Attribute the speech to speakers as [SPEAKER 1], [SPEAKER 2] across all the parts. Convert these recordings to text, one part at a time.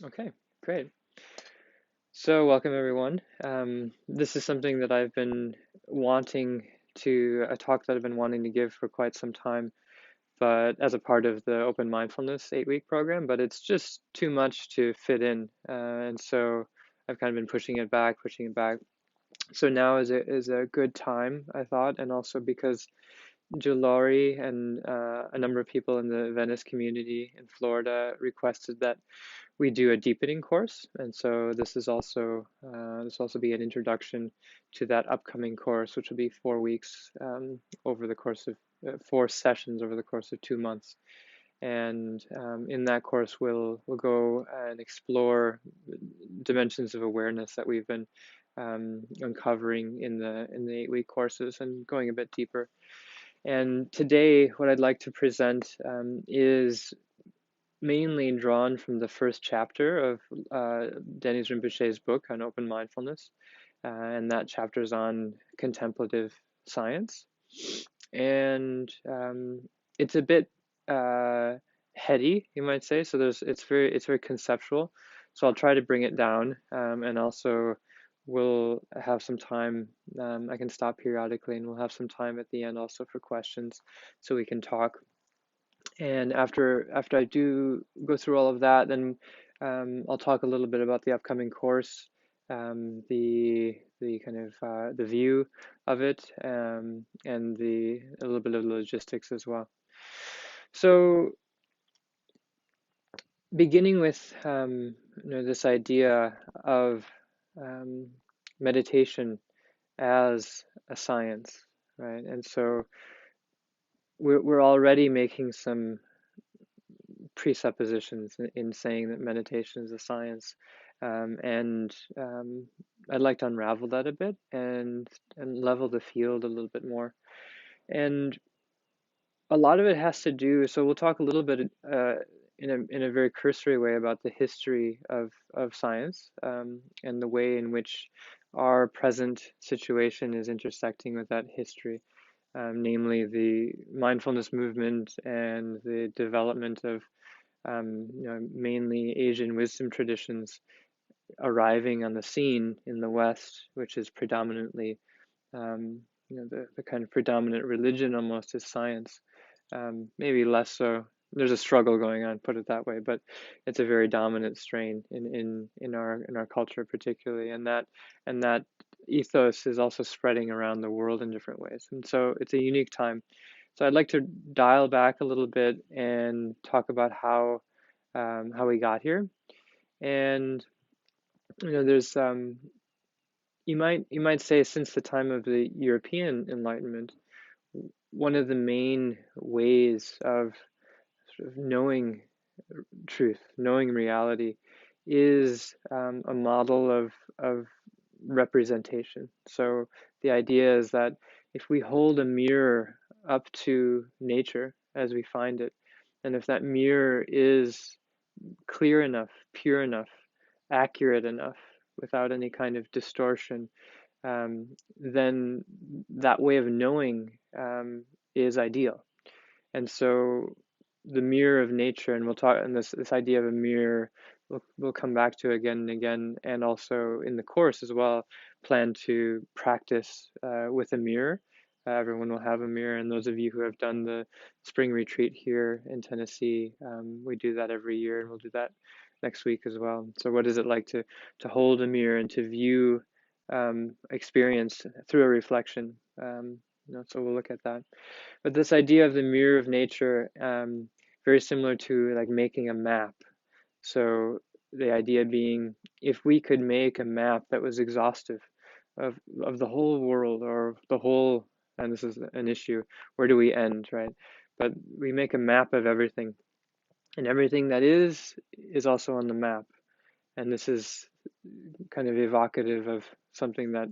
[SPEAKER 1] Okay, great. So, welcome everyone. This is something that I've been wanting a talk that I've been wanting to give for quite some time, but as a part of the Open Mindfulness 8-week program, but it's just too much to fit in. And so I've kind of been pushing it back, pushing it back. So now is a good time, I thought, and also because Julari and a number of people in the Venice community in Florida requested that we do a deepening course, and so this will also be an introduction to that upcoming course, which will be 4 weeks over the course of 4 sessions over the course of 2 months. And in that course, we'll go and explore dimensions of awareness that we've been uncovering in the 8-week courses and going a bit deeper. And today, what I'd like to present is mainly drawn from the first chapter of Denis Rinpoche's book on open mindfulness, and that chapter is on contemplative science. And it's a bit heady, you might say. So it's very conceptual. So I'll try to bring it down, and also we'll have some time. I can stop periodically, and we'll have some time at the end also for questions, so we can talk. And after I do go through all of that, then I'll talk a little bit about the upcoming course, the kind of the view of it, and a little bit of logistics as well. So beginning with this idea of um, meditation as a science, right? And so we're already making some presuppositions in saying that meditation is a science. And I'd like to unravel that a bit and level the field a little bit more. And a lot of it has to do, so we'll talk a little bit in a very cursory way about the history of science, and the way in which our present situation is intersecting with that history, namely the mindfulness movement and the development of mainly Asian wisdom traditions arriving on the scene in the West, which is predominantly, the kind of predominant religion almost is science. Maybe less so. There's a struggle going on, put it that way, but it's a very dominant strain in our culture particularly, and that ethos is also spreading around the world in different ways. And so it's a unique time. So I'd like to dial back a little bit and talk about how we got here. And there's you might say since the time of the European Enlightenment, one of the main ways of sort of knowing truth, knowing reality, is a model of representation. So the idea is that if we hold a mirror up to nature as we find it, and if that mirror is clear enough, pure enough, accurate enough, without any kind of distortion, then that way of knowing is ideal. And so the mirror of nature, and we'll talk, and this idea of a mirror, we'll come back to again and again, and also in the course as well, plan to practice with a mirror. Everyone will have a mirror, and those of you who have done the spring retreat here in Tennessee, we do that every year, and we'll do that next week as well. So, what is it like to hold a mirror and to view experience through a reflection? So we'll look at that. But this idea of the mirror of nature, very similar to like making a map. So the idea being, if we could make a map that was exhaustive of the whole world or the whole, and this is an issue, where do we end, right? But we make a map of everything, and everything that is also on the map. And this is kind of evocative of something that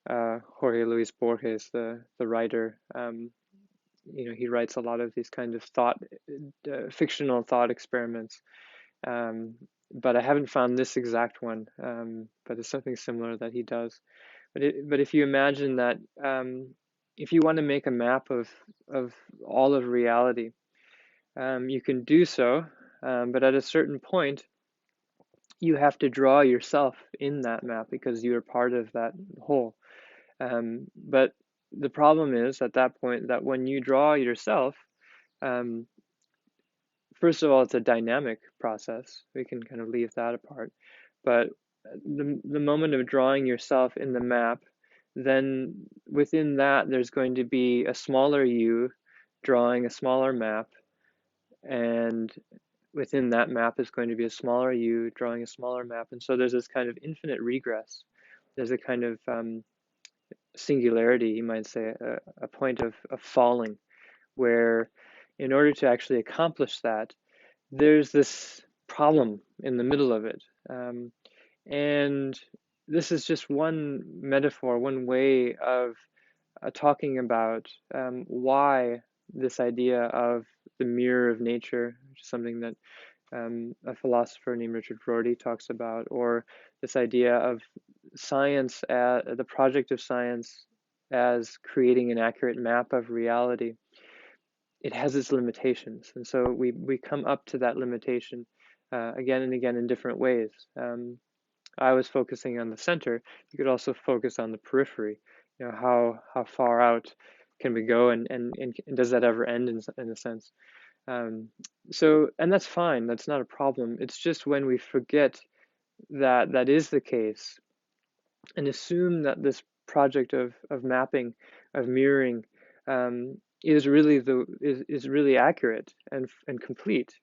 [SPEAKER 1] Jorge Luis Borges, the writer, he writes a lot of these kind of fictional thought experiments. But I haven't found this exact one, but it's something similar that he does. But if you imagine that, if you want to make a map of all of reality, you can do so, but at a certain point, you have to draw yourself in that map because you're part of that whole. But the problem is at that point that when you draw yourself, um, first of all, it's a dynamic process. We can kind of leave that apart. But the moment of drawing yourself in the map, then within that, there's going to be a smaller you drawing a smaller map. And within that map is going to be a smaller you drawing a smaller map. And so there's this kind of infinite regress. There's a kind of singularity, you might say, a point of falling, where in order to actually accomplish that, there's this problem in the middle of it. And this is just one metaphor, one way of talking about why this idea of the mirror of nature, which is something that a philosopher named Richard Rorty talks about, or this idea of science, the project of science as creating an accurate map of reality. It has its limitations. And so we come up to that limitation again and again in different ways. I was focusing on the center. You could also focus on the periphery. You know, how far out can we go, and does that ever end in a sense? And that's fine. That's not a problem. It's just when we forget that that is the case and assume that this project of mapping, of mirroring, is really is really accurate and complete,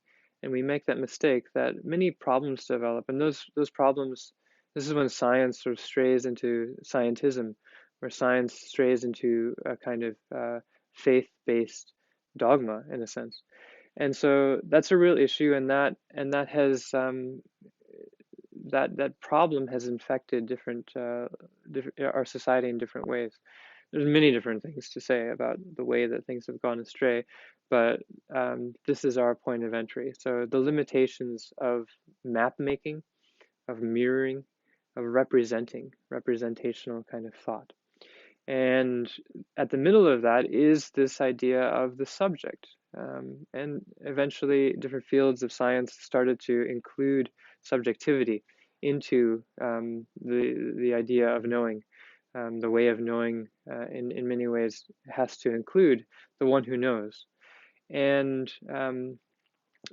[SPEAKER 1] and we make that mistake, that many problems develop, and those problems. This is when science sort of strays into scientism, where science strays into a kind of faith-based dogma in a sense. And so that's a real issue, and that has that problem has infected our society in different ways. There's many different things to say about the way that things have gone astray, but this is our point of entry. So the limitations of map making, of mirroring, of representational kind of thought. And at the middle of that is this idea of the subject. And eventually, different fields of science started to include subjectivity into the idea of knowing. The way of knowing, in many ways, has to include the one who knows. And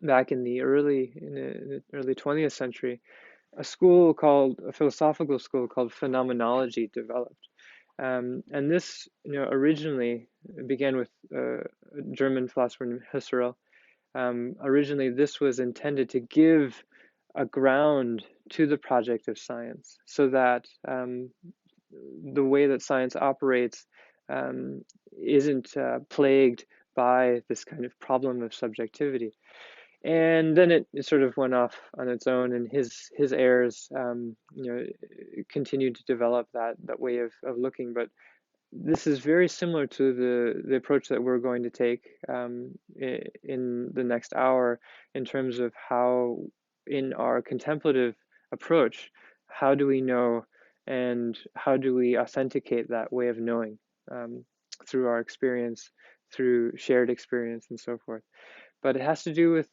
[SPEAKER 1] back in the early 20th century, a philosophical school called Phenomenology developed. And this, originally began with a German philosopher named Husserl. Originally, this was intended to give a ground to the project of science, so that the way that science operates isn't plagued by this kind of problem of subjectivity. And then it sort of went off on its own, and his heirs, continued to develop that way of looking. But this is very similar to the approach that we're going to take in the next hour, in terms of how, in our contemplative approach, how do we know, and how do we authenticate that way of knowing through our experience, through shared experience, and so forth. But it has to do with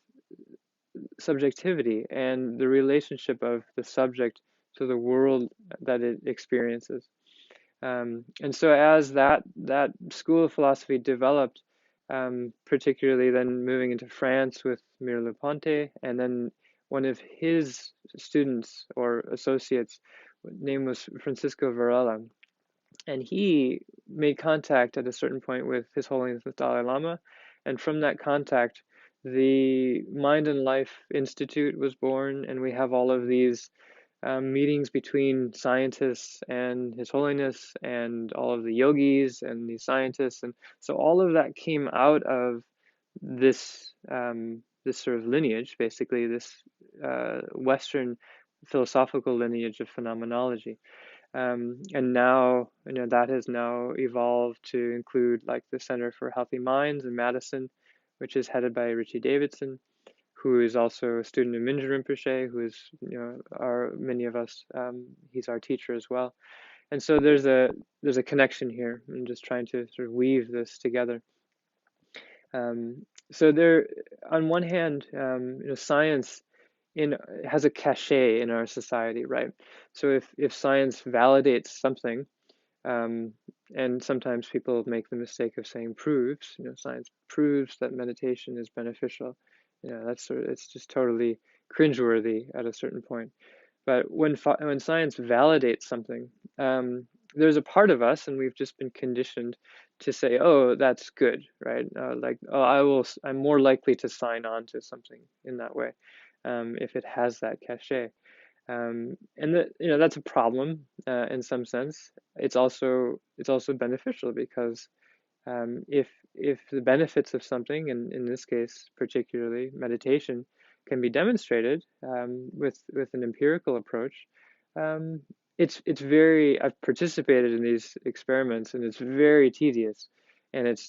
[SPEAKER 1] subjectivity and the relationship of the subject to the world that it experiences. And so as that school of philosophy developed, particularly then moving into France with Merleau-Ponty, and then one of his students or associates, name was Francisco Varela, and he made contact at a certain point with His Holiness the Dalai Lama, and from that contact, the Mind and Life Institute was born, and we have all of these meetings between scientists and His Holiness, and all of the yogis and the scientists, and so all of that came out of this this sort of lineage, basically this Western philosophical lineage of phenomenology. And now, that has now evolved to include like the Center for Healthy Minds in Madison, which is headed by Richie Davidson, who is also a student of Mingyur Rinpoche, who is, many of us, he's our teacher as well. And so there's a connection here. I'm just trying to sort of weave this together. So there, on one hand, science in has a cachet in our society, right? So if science validates something, um, and sometimes people make the mistake of saying proves, science proves that meditation is beneficial. That's sort of, it's just totally cringeworthy at a certain point. But when science validates something, there's a part of us, and we've just been conditioned to say, "Oh, that's good," right? Like, "Oh, I'm more likely to sign on to something in that way, if it has that cachet." And that that's a problem in some sense. It's also beneficial because if the benefits of something, and in this case particularly meditation, can be demonstrated with an empirical approach, um, it's very. I've participated in these experiments, and it's very tedious, and it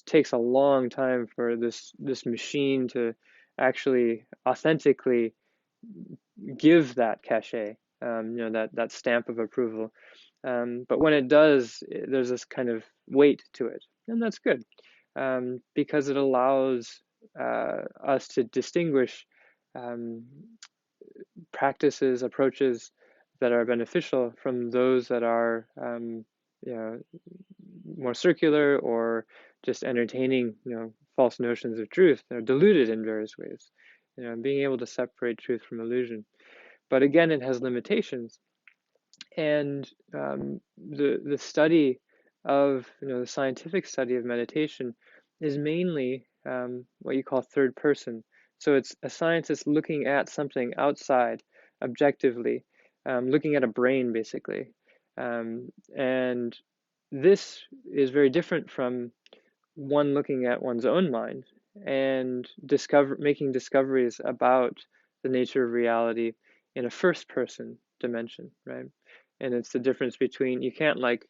[SPEAKER 1] takes a long time for this machine to actually authentically give that cachet, that stamp of approval. But when it does, there's this kind of weight to it, and that's good because it allows us to distinguish um, practices, approaches that are beneficial from those that are, you know, more circular or just entertaining, false notions of truth. They're diluted in various ways. Being able to separate truth from illusion. But again, it has limitations, and the study of the scientific study of meditation is mainly what you call third person. So it's a scientist looking at something outside, objectively, looking at a brain basically, and this is very different from one looking at one's own mind and making discoveries about the nature of reality in a first person dimension, right? And it's the difference between, you can't like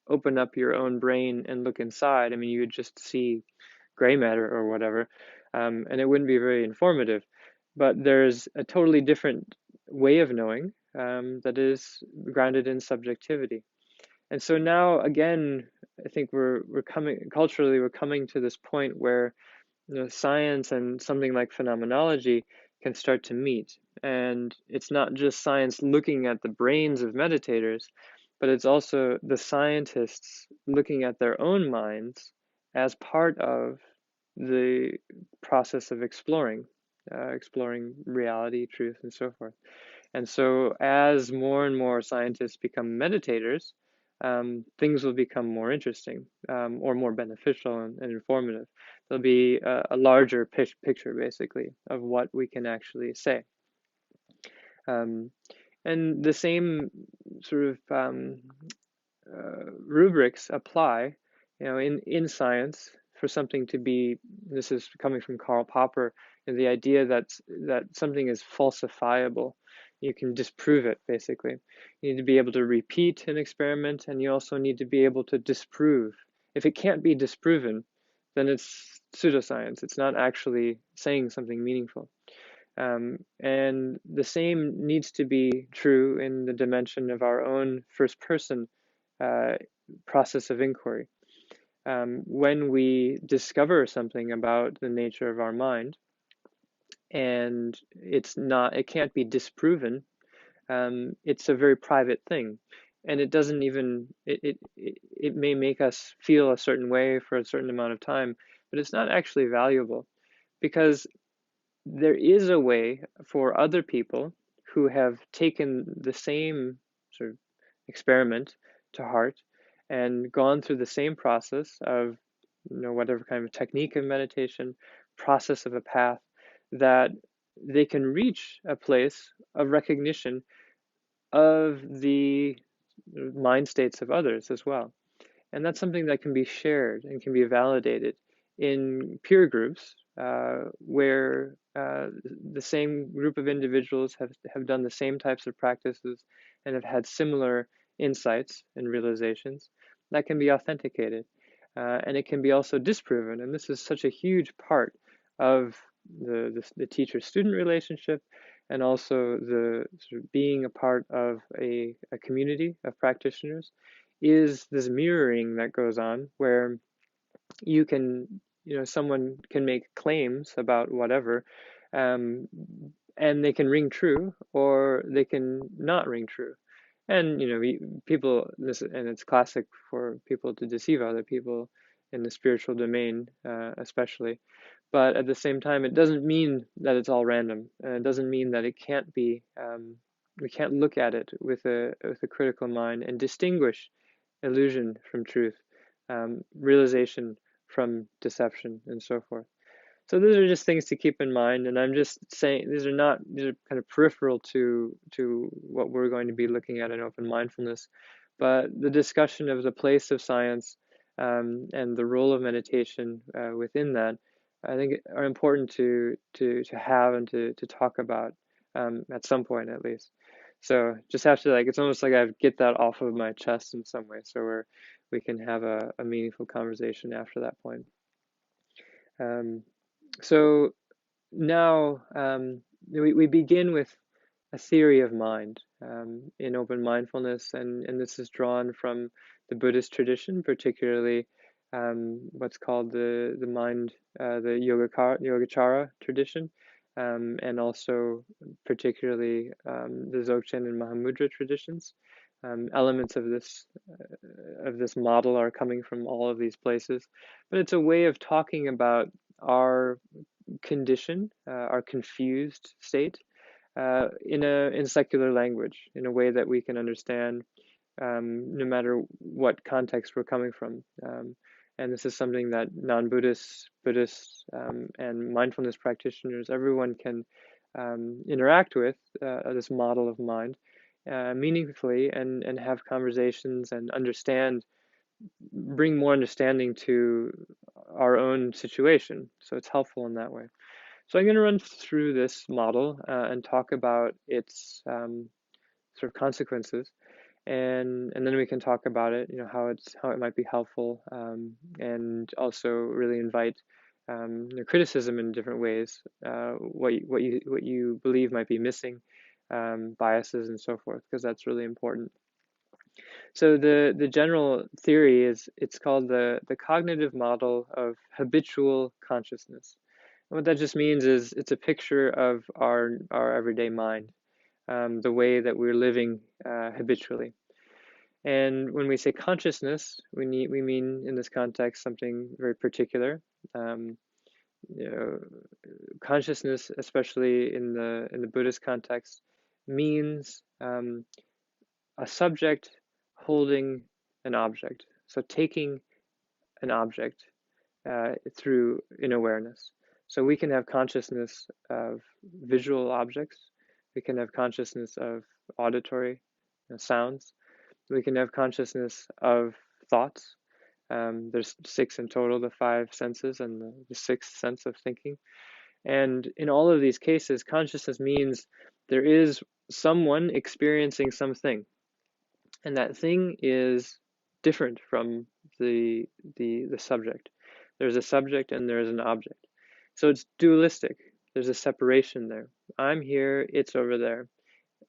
[SPEAKER 1] open up your own brain and look inside. I mean, you would just see gray matter or whatever, and it wouldn't be very informative. But there's a totally different way of knowing that is grounded in subjectivity. And so now again, I think we're coming culturally, we're coming to this point where science and something like phenomenology can start to meet. And it's not just science looking at the brains of meditators, but it's also the scientists looking at their own minds as part of the process of exploring reality, truth, and so forth. And so, as more and more scientists become meditators, things will become more interesting or more beneficial and informative. There'll be a larger picture, basically, of what we can actually say. Um, and the same sort of rubrics apply, in science for something to be. This is coming from Karl Popper, and the idea that something is falsifiable. You can disprove it, basically. You need to be able to repeat an experiment, and you also need to be able to disprove. If it can't be disproven, then it's pseudoscience. It's not actually saying something meaningful. And the same needs to be true in the dimension of our own first person uh, process of inquiry. When we discover something about the nature of our mind, and it can't be disproven, it's a very private thing. And it doesn't even, it may make us feel a certain way for a certain amount of time, but it's not actually valuable because there is a way for other people who have taken the same sort of experiment to heart and gone through the same process of whatever kind of technique of meditation, process of a path, that they can reach a place of recognition of the mind states of others as well. And that's something that can be shared and can be validated in peer groups where the same group of individuals have done the same types of practices and have had similar insights and realizations. That can be authenticated. And it can be also disproven. And this is such a huge part of the teacher-student relationship, and also the sort of being a part of a community of practitioners, is this mirroring that goes on where you can, someone can make claims about whatever, um, and they can ring true or they can not ring true. And people, this, and it's classic for people to deceive other people in the spiritual domain, especially. But at the same time, it doesn't mean that it's all random, and it doesn't mean that it can't be. We can't look at it with a critical mind and distinguish illusion from truth, realization from deception, and so forth. So those are just things to keep in mind, and I'm just saying these are kind of peripheral to what we're going to be looking at in open mindfulness. But the discussion of the place of science, and the role of meditation within that, I think are important to have and to talk about, at some point at least. So just have to, like, it's almost like I get that off of my chest in some way, so we can have a meaningful conversation after that point. Um, so now, we begin with a theory of mind, in open mindfulness, and this is drawn from the Buddhist tradition, particularly what's called the mind, the Yogacara tradition, and also particularly the Dzogchen and Mahamudra traditions. Elements of this model are coming from all of these places, but it's a way of talking about our condition, our confused state, in secular language, in a way that we can understand, no matter what context we're coming from. And this is something that non-Buddhists, Buddhists, and mindfulness practitioners, everyone can interact with this model of mind meaningfully, and have conversations and understand, bring more understanding to our own situation. So it's helpful in that way. So I'm going to run through this model and talk about its sort of consequences, and then we can talk about it, how it might be helpful, and also really invite criticism in different ways, what you believe might be missing, biases and so forth, because that's really important. So the general theory is, it's called the cognitive model of habitual consciousness. And what that just means is it's a picture of our everyday mind, the way that we're living habitually. And when we say consciousness, we mean in this context something very particular. Um, you know, Consciousness, especially in the Buddhist context, means a subject holding an object. So taking an object through in awareness. So we can have consciousness of visual objects. We can have consciousness of auditory sounds. We can have consciousness of thoughts. There's six in total, the five senses and the sixth sense of thinking. And in all of these cases, consciousness means there is someone experiencing something, and that thing is different from the subject. There's a subject and there's an object. So it's dualistic. There's a separation there. I'm here, it's over there.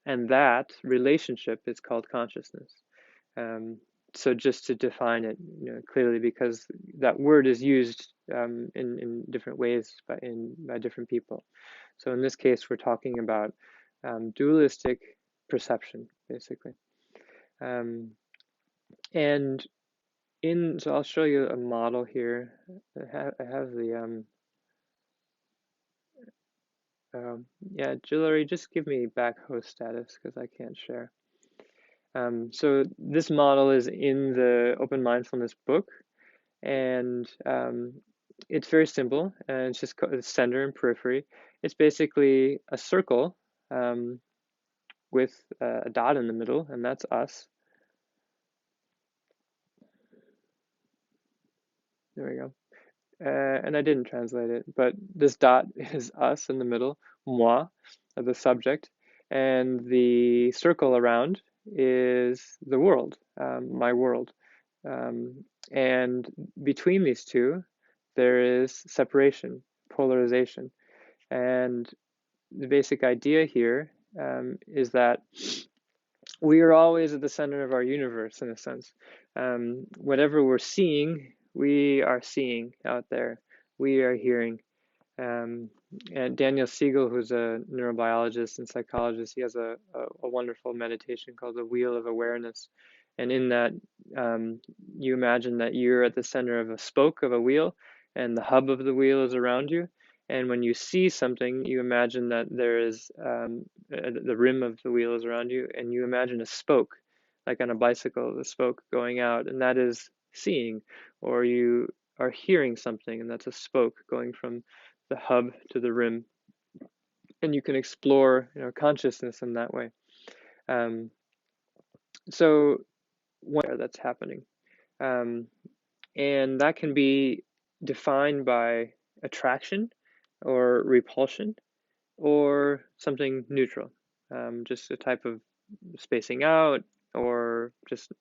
[SPEAKER 1] And that relationship is called consciousness. Um, so just to define it, clearly, because that word is used in different ways by different people. So in this case, we're talking about dualistic perception, basically. Um, and so I'll show you a model here. I have the yeah, Jillery, just give me back host status because I can't share. So this model is in the Open Mindfulness book, and it's very simple, and it's just center and periphery. It's basically a circle with a dot in the middle, and that's us. There we go. And I didn't translate it, but this dot is us in the middle, moi, the subject, and the circle around is the world, my world. And between these two, there is separation, polarization. And the basic idea here is that we are always at the center of our universe, in a sense. Whatever we're seeing, we are seeing out there. We are hearing. And Daniel Siegel, who's a neurobiologist and psychologist, he has a wonderful meditation called the Wheel of Awareness. And in that, you imagine that you're at the center of a spoke of a wheel, and the hub of the wheel is around you. And when you see something, you imagine that there is the rim of the wheel is around you, and you imagine a spoke, like on a bicycle, the spoke going out, and that is seeing, or you are hearing something, and that's a spoke going from the hub to the rim, and you can explore, consciousness in that way. Um, so one that's happening, um, and that can be defined by attraction or repulsion or something neutral, just a type of spacing out or just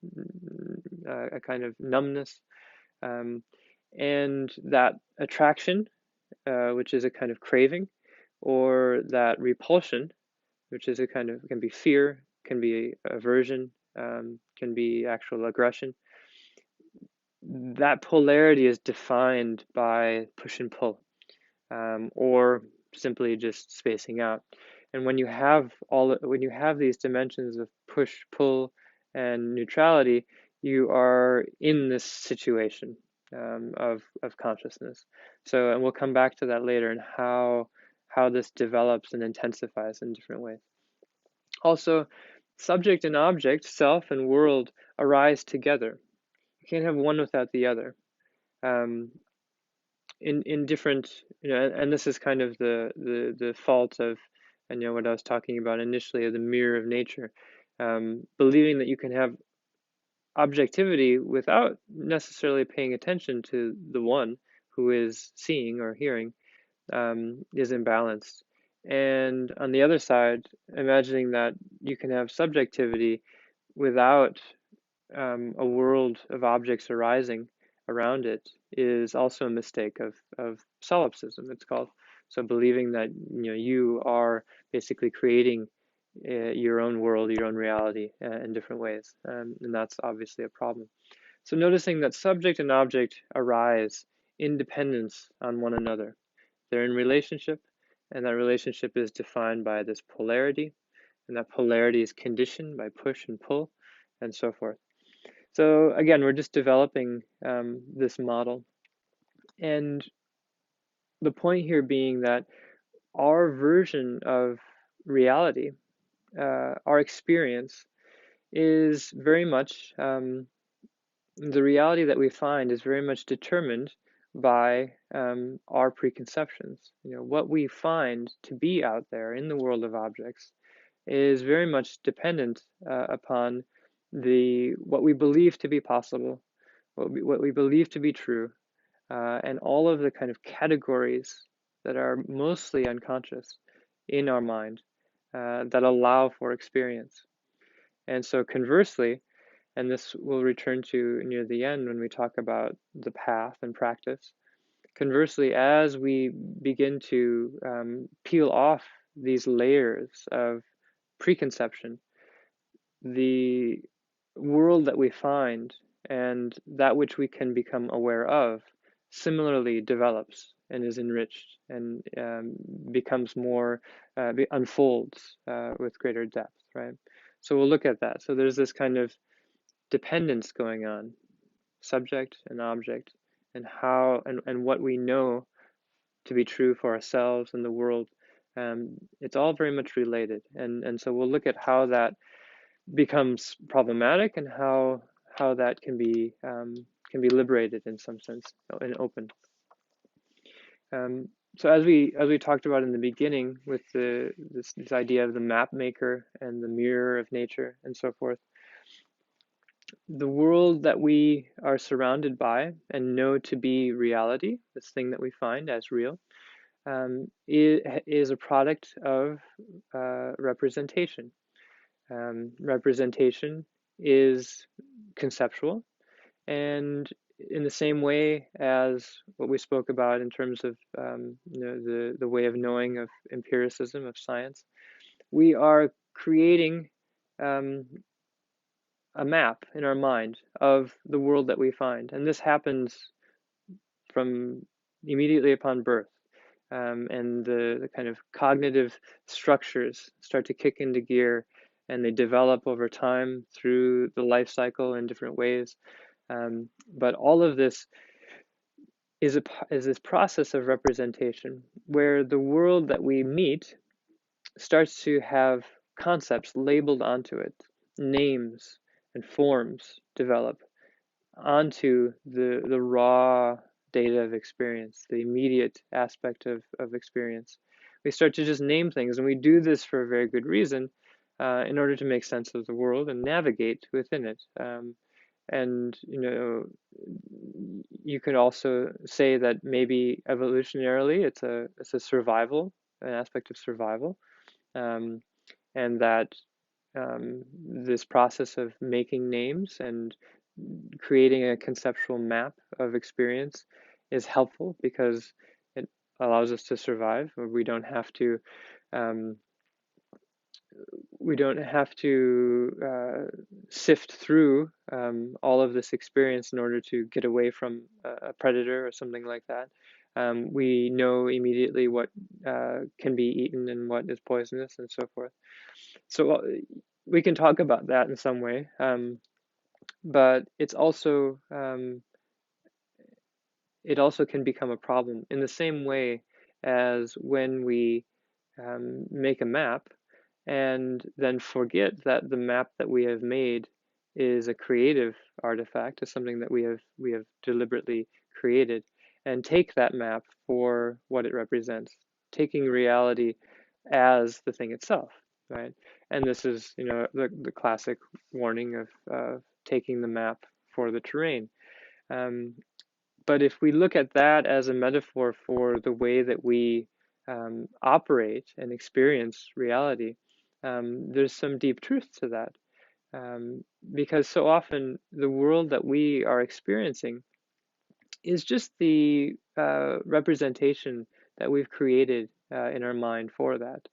[SPEAKER 1] a kind of numbness. Um, and that attraction, which is a kind of craving, or that repulsion, which is a kind of, can be fear, can be aversion, can be actual aggression. That polarity is defined by push and pull, or simply just spacing out. And when you have these dimensions of push, pull, and neutrality, you are in this situation of consciousness. So, and we'll come back to that later, and how this develops and intensifies in different ways. Also, subject and object, self and world, arise together. You can't have one without the other. Um, in different, and this is kind of the fault of, what I was talking about initially, of the mirror of nature, believing that you can have objectivity without necessarily paying attention to the one who is seeing or hearing, is imbalanced. And on the other side, imagining that you can have subjectivity without a world of objects arising around it is also a mistake of solipsism, it's called. So believing that you are basically creating your own world, your own reality in different ways, and that's obviously a problem. So noticing that subject and object arise in dependence on one another. They're in relationship, and that relationship is defined by this polarity, and that polarity is conditioned by push and pull, and so forth. So again, we're just developing this model. And the point here being that our version of reality, our experience, is very much, the reality that we find is very much determined by our preconceptions. What we find to be out there in the world of objects is very much dependent upon what we believe to be possible, what we believe to be true, and all of the kind of categories that are mostly unconscious in our mind that allow for experience. And so conversely, and this will return to near the end when we talk about the path and practice, conversely, as we begin to peel off these layers of preconception, the world that we find and that which we can become aware of similarly develops and is enriched and becomes more, unfolds with greater depth, right? So we'll look at that. So there's this kind of dependence going on, subject and object, and how and what we know to be true for ourselves and the world. It's all very much related, and so we'll look at how that becomes problematic and how that can be liberated in some sense and open. So as we talked about in the beginning with this idea of the map maker and the mirror of nature and so forth, the world that we are surrounded by and know to be reality, this thing that we find as real, is a product of representation. Representation is conceptual, and in the same way as what we spoke about in terms of the way of knowing of empiricism, of science, we are creating a map in our mind of the world that we find. And this happens from immediately upon birth. and the kind of cognitive structures start to kick into gear, and they develop over time through the life cycle in different ways. But all of this is this process of representation where the world that we meet starts to have concepts labeled onto it, names and forms develop onto the raw data of experience, the immediate aspect of experience. We start to just name things, and we do this for a very good reason, in order to make sense of the world and navigate within it. And you could also say that maybe evolutionarily it's a survival, an aspect of survival, um, and that this process of making names and creating a conceptual map of experience is helpful because it allows us to survive. Um, we don't have to sift through all of this experience in order to get away from a predator or something like that. We know immediately what can be eaten and what is poisonous and so forth. So we can talk about that in some way, but it also can become a problem in the same way as when we make a map and then forget that the map that we have made is a creative artifact, is something that we have deliberately created, and take that map for what it represents, taking reality as the thing itself, right? And this is, the classic warning of taking the map for the terrain. Um, but if we look at that as a metaphor for the way that we operate and experience reality, there's some deep truth to that. Because so often the world that we are experiencing is just the representation that we've created in our mind for that.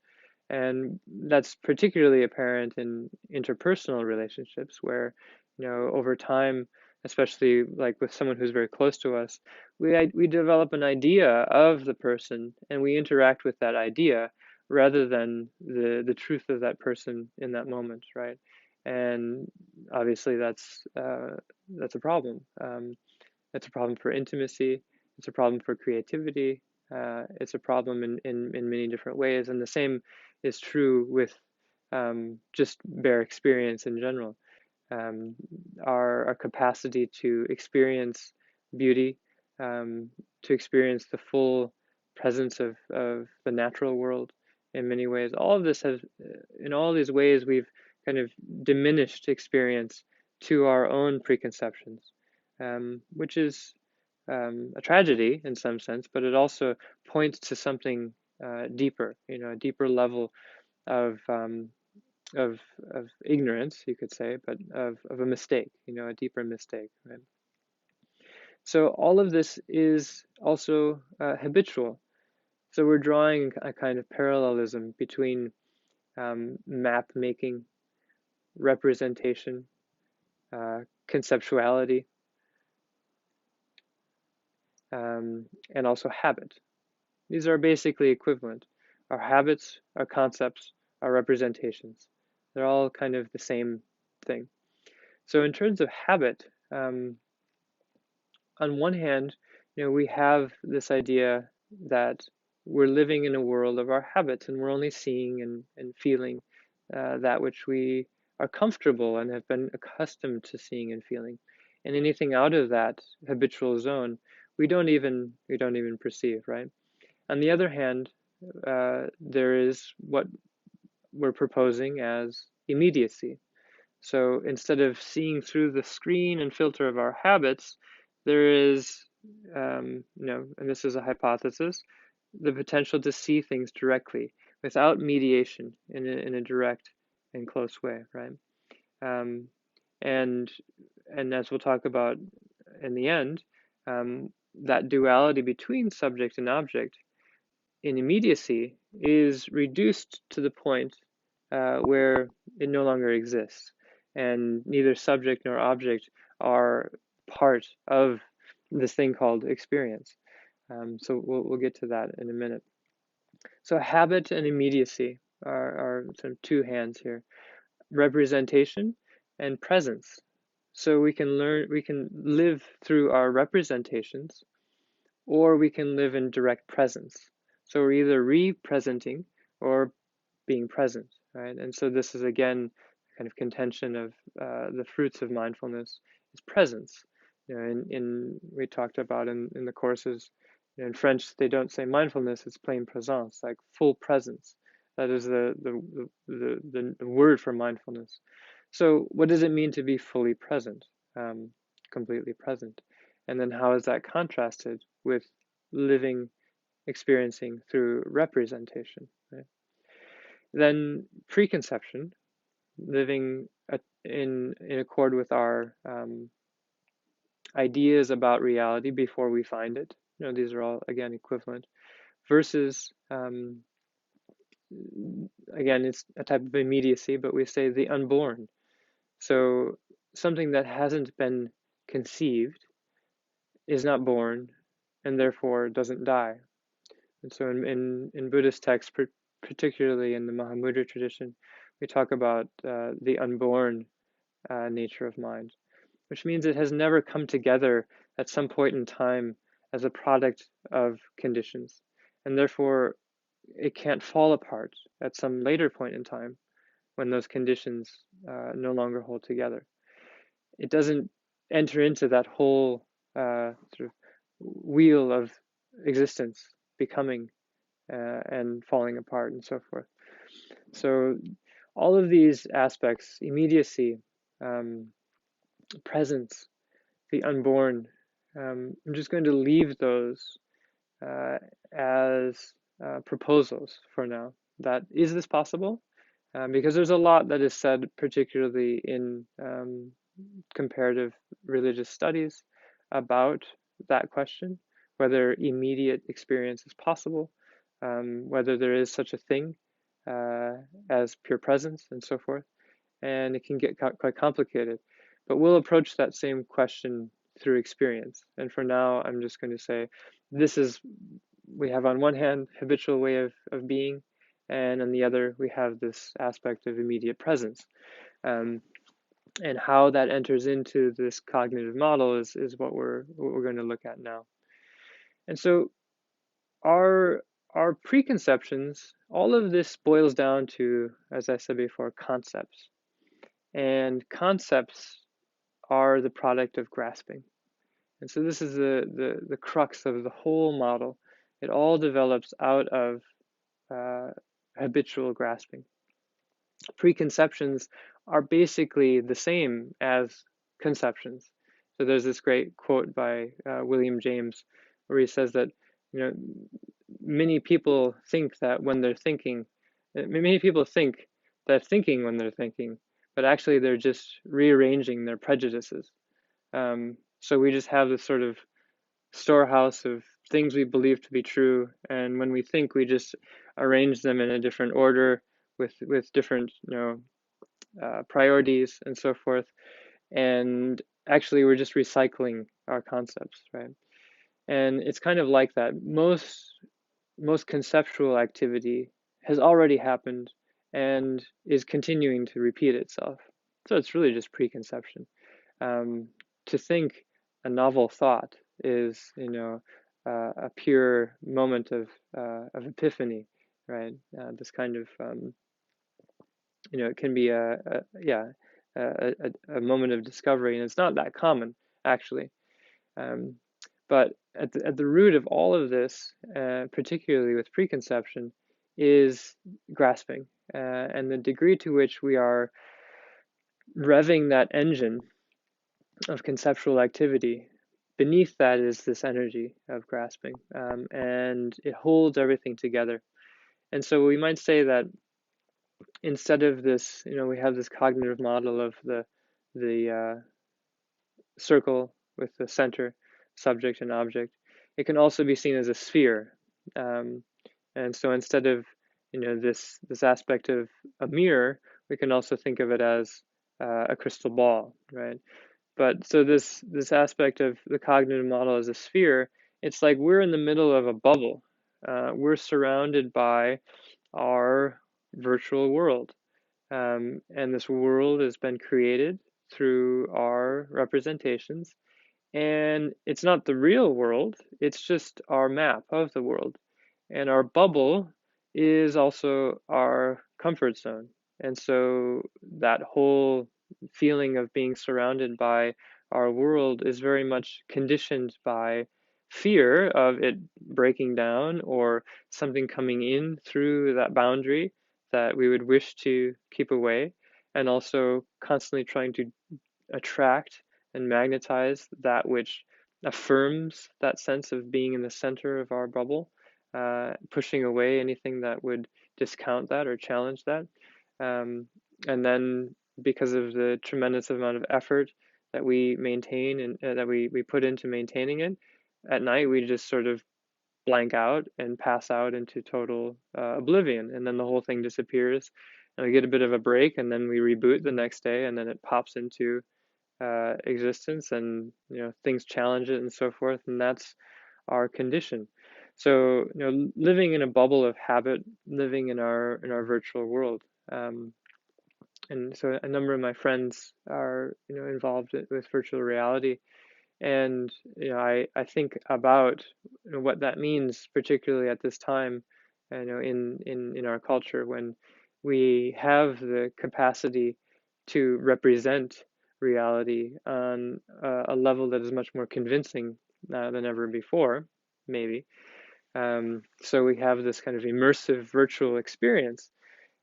[SPEAKER 1] And that's particularly apparent in interpersonal relationships where, over time, especially like with someone who's very close to us, we develop an idea of the person and we interact with that idea rather than the truth of that person in that moment, right? And obviously that's a problem. It's a problem for intimacy. It's a problem for creativity. It's a problem in many different ways. And the same is true with just bare experience in general. Um, our capacity to experience beauty, to experience the full presence of the natural world in many ways. All of this has, in all these ways, we've kind of diminished experience to our own preconceptions, which is a tragedy in some sense, but it also points to something deeper, a deeper level of um, of ignorance, you could say, but of a mistake, a deeper mistake, right? So all of this is also habitual. So we're drawing a kind of parallelism between map making, representation, conceptuality, and also habit. These are basically equivalent. Our habits, our concepts, our representations. They're all kind of the same thing. So in terms of habit, on one hand, we have this idea that we're living in a world of our habits and we're only seeing and feeling that which we are comfortable and have been accustomed to seeing and feeling. And anything out of that habitual zone, we don't even perceive, right? On the other hand, there is what we're proposing as immediacy. So instead of seeing through the screen and filter of our habits, there is, and this is a hypothesis, the potential to see things directly without mediation in a direct and close way, right? Um, and and as we'll talk about in the end, that duality between subject and object in immediacy is reduced to the point where it no longer exists, and neither subject nor object are part of this thing called experience. So we'll get to that in a minute. So habit and immediacy are sort of two hands here. Representation and presence. So we can live through our representations, or we can live in direct presence. So we're either representing or being present, right? And so this is again kind of contention of the fruits of mindfulness is presence. In we talked about in the courses, in French they don't say mindfulness; it's plain présence, like full presence. That is the word for mindfulness. So what does it mean to be fully present, completely present? And then how is that contrasted with living, experiencing through representation, right? Then preconception, living in accord with our ideas about reality before we find it. These are all again equivalent. Versus again, it's a type of immediacy, but we say the unborn. So something that hasn't been conceived is not born, and therefore doesn't die. And so in Buddhist texts, particularly in the Mahamudra tradition, we talk about the unborn nature of mind, which means it has never come together at some point in time as a product of conditions. And therefore, it can't fall apart at some later point in time when those conditions no longer hold together. It doesn't enter into that whole sort of wheel of existence, becoming and falling apart and so forth. So all of these aspects, immediacy, presence, the unborn, I'm just going to leave those as proposals for now. That is this possible? Because there's a lot that is said, particularly in comparative religious studies, about that question, whether immediate experience is possible, whether there is such a thing as pure presence, and so forth. And it can get quite complicated. But we'll approach that same question through experience. And for now, I'm just going to say we have on one hand habitual way of being, and on the other we have this aspect of immediate presence. And how that enters into this cognitive model is what we're going to look at now. And so our preconceptions, all of this boils down to, as I said before, concepts. And concepts are the product of grasping. And so this is the crux of the whole model. It all develops out of habitual grasping. Preconceptions are basically the same as conceptions. So there's this great quote by William James where he says that, many people think that when they're thinking, many people think they're thinking when they're thinking, but actually they're just rearranging their prejudices. So we just have this sort of storehouse of things we believe to be true, and when we think, we just arrange them in a different order with different priorities and so forth. And actually, we're just recycling our concepts, right? And it's kind of like that. Most conceptual activity has already happened and is continuing to repeat itself. So it's really just preconception. To think a novel thought is, a pure moment of epiphany, right? This kind of, it can be a moment of discovery, and it's not that common, actually. Um, but at the root of all of this, particularly with preconception, is grasping, and the degree to which we are revving that engine of conceptual activity. Beneath that is this energy of grasping, and it holds everything together. And so we might say that instead of this, we have this cognitive model of the circle with the center, subject and object. It can also be seen as a sphere, and so instead of this aspect of a mirror, we can also think of it as a crystal ball, right? But so this aspect of the cognitive model as a sphere It's like we're in the middle of a bubble. We're surrounded by our virtual world. And this world has been created through our representations. And it's not the real world, it's just our map of the world. And our bubble is also our comfort zone. And so that whole feeling of being surrounded by our world is very much conditioned by fear of it breaking down or something coming in through that boundary that we would wish to keep away, and also constantly trying to attract and magnetize that which affirms that sense of being in the center of our bubble, pushing away anything that would discount that or challenge that. Um, and then, because of the tremendous amount of effort that we maintain and that we put into maintaining it, at night we just sort of blank out and pass out into total oblivion, and then the whole thing disappears. And we get a bit of a break, and then we reboot the next day, and then it pops into existence, and things challenge it and so forth, and that's our condition. So living in a bubble of habit, living in our virtual world. And so a number of my friends are involved with virtual reality, and I think about what that means, particularly at this time, in our culture, when we have the capacity to represent reality on a level that is much more convincing than ever before, maybe. So we have this kind of immersive virtual experience,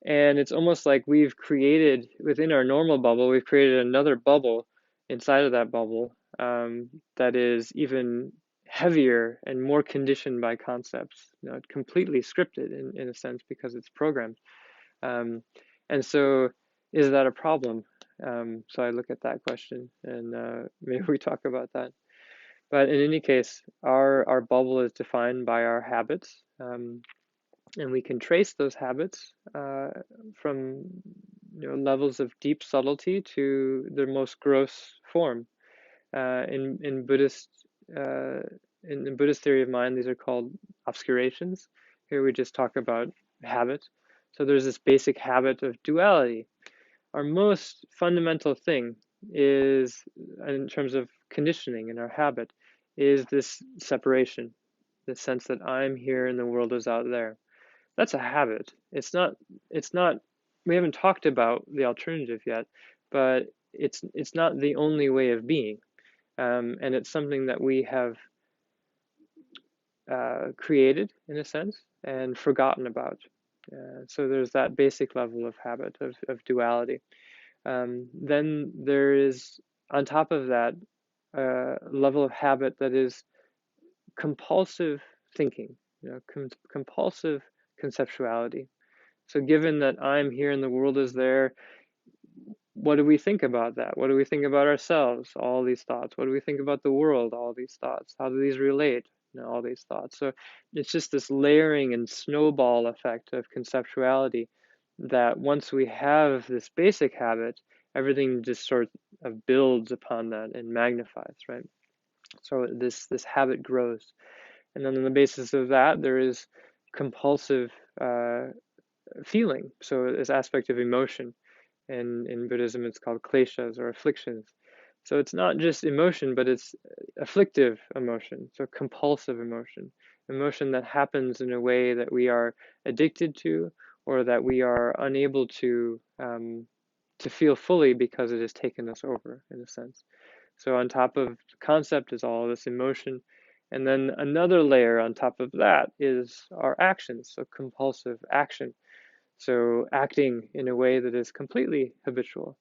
[SPEAKER 1] and it's almost like we've created, within our normal bubble, we've created another bubble inside of that bubble, that is even heavier and more conditioned by concepts, completely scripted in a sense, because it's programmed. Um, and so, is that a problem? So I look at that question, and maybe we talk about that. But in any case, our bubble is defined by our habits. And we can trace those habits from levels of deep subtlety to their most gross form. In Buddhist uh, in Buddhist theory of mind, these are called obscurations. Here we just talk about habit. So there's this basic habit of duality. Our most fundamental thing is, in terms of conditioning in our habit, is this separation, the sense that I'm here and the world is out there. That's a habit. It's not we haven't talked about the alternative yet, but it's not the only way of being. And it's something that we have created in a sense and forgotten about. So there's that basic level of habit of duality. Then there is, on top of that, a level of habit that is compulsive thinking, compulsive conceptuality. So given that I'm here and the world is there, what do we think about that? What do we think about ourselves? All these thoughts. What do we think about the world? All these thoughts. How do these relate? All these thoughts. So it's just this layering and snowball effect of conceptuality, that once we have this basic habit, everything just sort of builds upon that and magnifies, right? So this habit grows. And then on the basis of that, there is compulsive feeling. So this aspect of emotion. And in Buddhism, it's called kleshas, or afflictions. So it's not just emotion, but it's afflictive emotion, so compulsive emotion, emotion that happens in a way that we are addicted to, or that we are unable to feel fully because it has taken us over, in a sense. So on top of the concept is all this emotion. And then another layer on top of that is our actions, so compulsive action. So acting in a way that is completely habitual.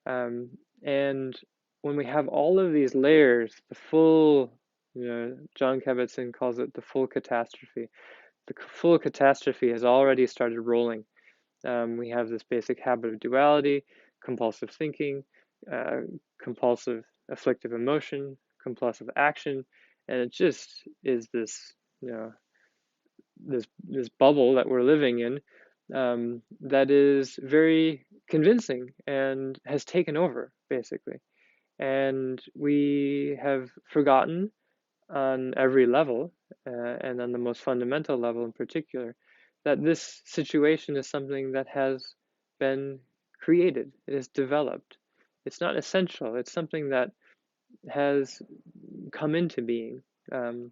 [SPEAKER 1] Um, and when we have all of these layers, the full, John Kabat-Zinn calls it the full catastrophe. The full catastrophe has already started rolling. We have this basic habit of duality, compulsive thinking, uh, compulsive afflictive emotion, compulsive action, and it just is this, this bubble that we're living in, that is very convincing and has taken over, basically. And we have forgotten on every level, and on the most fundamental level in particular, that this situation is something that has been created, it is developed. It's not essential, it's something that has come into being. And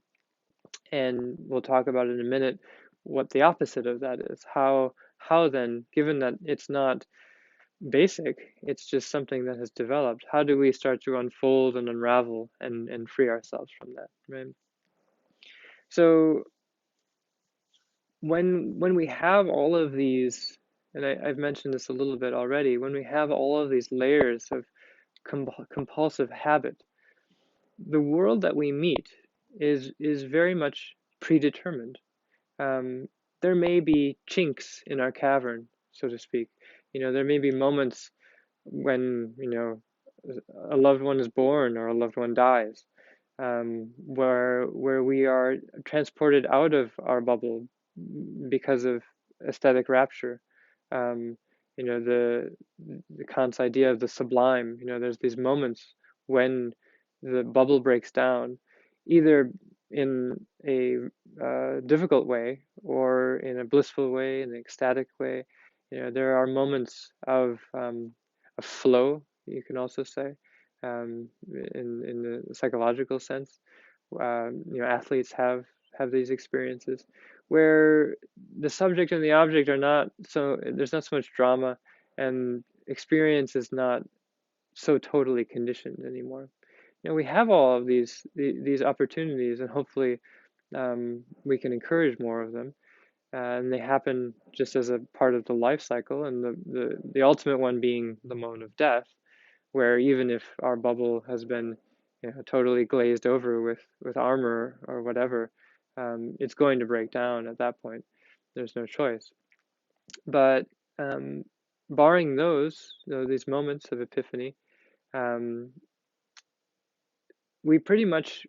[SPEAKER 1] we'll talk about in a minute what the opposite of that is. How then, given that it's not basic, it's just something that has developed, how do we start to unfold and unravel and free ourselves from that, right? So when we have all of these, and I've mentioned this a little bit already, when we have all of these layers of compulsive habit, the world that we meet is very much predetermined. Um, there may be chinks in our cavern, so to speak. There may be moments when, a loved one is born or a loved one dies, where we are transported out of our bubble because of aesthetic rapture. Um, the Kant's idea of the sublime. There's these moments when the bubble breaks down, either in a difficult way or in a blissful way, in an ecstatic way. There are moments of flow, you can also say, in the psychological sense. Athletes have these experiences where the subject and the object are not so, there's not so much drama, and experience is not so totally conditioned anymore. We have all of these opportunities, and hopefully we can encourage more of them. And they happen just as a part of the life cycle, and the ultimate one being the moment of death, where even if our bubble has been, totally glazed over with armor or whatever, it's going to break down at that point. There's no choice. But um, barring these moments of epiphany, um, we pretty much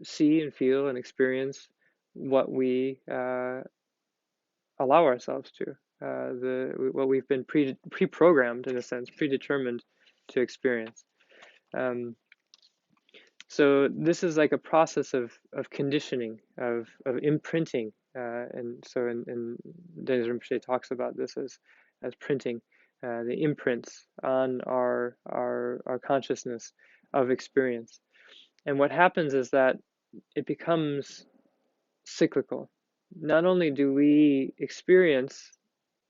[SPEAKER 1] see and feel and experience what we allow ourselves to, what we've been pre-programmed, in a sense, predetermined to experience. So this is like a process of conditioning, of imprinting, and so in Denis Rinpoche talks about this as printing, the imprints on our consciousness of experience. And what happens is that it becomes cyclical. Not only do we experience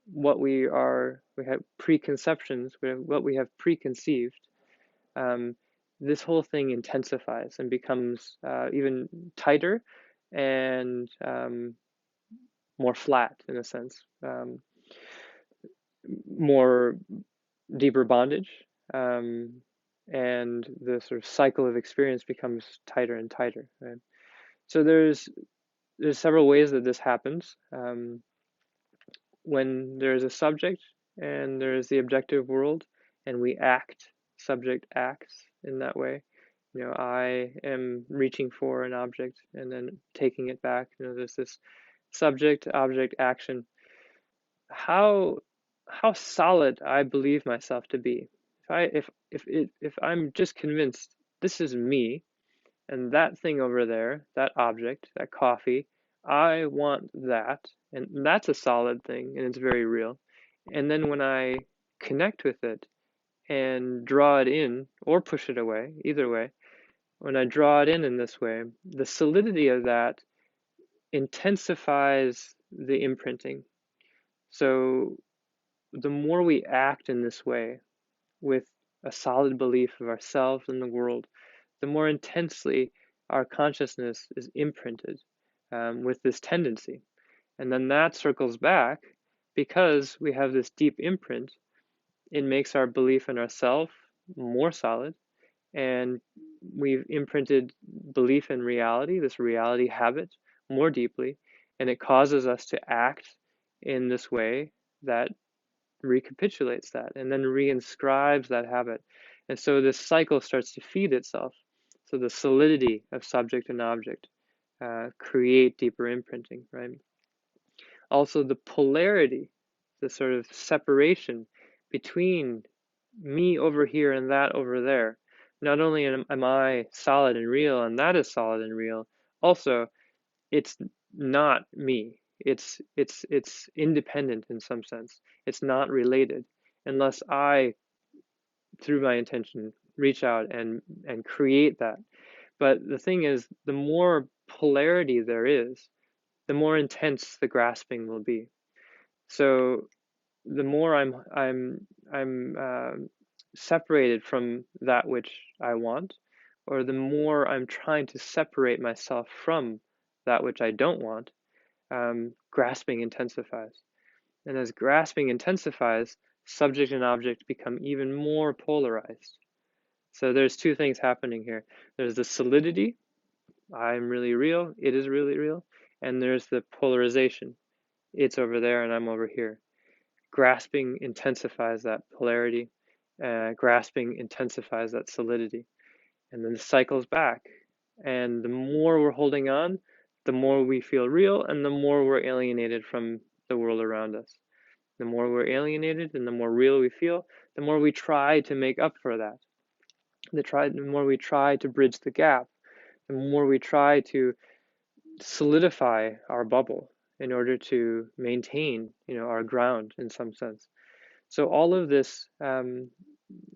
[SPEAKER 1] we have preconceptions, what we have preconceived, um, this whole thing intensifies and becomes even tighter and more flat, in a sense, more deeper bondage, and the sort of cycle of experience becomes tighter and tighter, right? So there's several ways that this happens. When there's a subject and there's the objective world, and we act, subject acts in that way. I am reaching for an object and then taking it back. There's this subject object action. How solid I believe myself to be. If I'm just convinced this is me, and that thing over there, that object, that coffee, I want that, and that's a solid thing, and it's very real. And then when I connect with it and draw it in or push it away, either way, when I draw it in this way, the solidity of that intensifies the imprinting. So the more we act in this way with a solid belief of ourselves and the world, the more intensely our consciousness is imprinted with this tendency. And then that circles back because we have this deep imprint. It makes our belief in ourself more solid, and we've imprinted belief in reality, this reality habit, more deeply, and it causes us to act in this way that recapitulates that and then reinscribes that habit. And so this cycle starts to feed itself. So the solidity of subject and object create deeper imprinting, right? Also, the polarity, the sort of separation between me over here and that over there. Not only am I solid and real, and that is solid and real, also it's not me. It's independent in some sense. It's not related unless I, through my intention, reach out and create that. But the thing is, the more polarity there is, the more intense the grasping will be. So the more I'm separated from that which I want, or the more I'm trying to separate myself from that which I don't want, grasping intensifies. And as grasping intensifies, subject and object become even more polarized. So there's two things happening here. There's the solidity, I'm really real, it is really real, and there's the polarization, it's over there and I'm over here. Grasping intensifies that polarity, grasping intensifies that solidity, and then the cycle's back. And the more we're holding on, the more we feel real, and the more we're alienated from the world around us. The more we're alienated and the more real we feel, the more we try to make up for that. The more we try to bridge the gap, the more we try to solidify our bubble in order to maintain, our ground in some sense. So all of this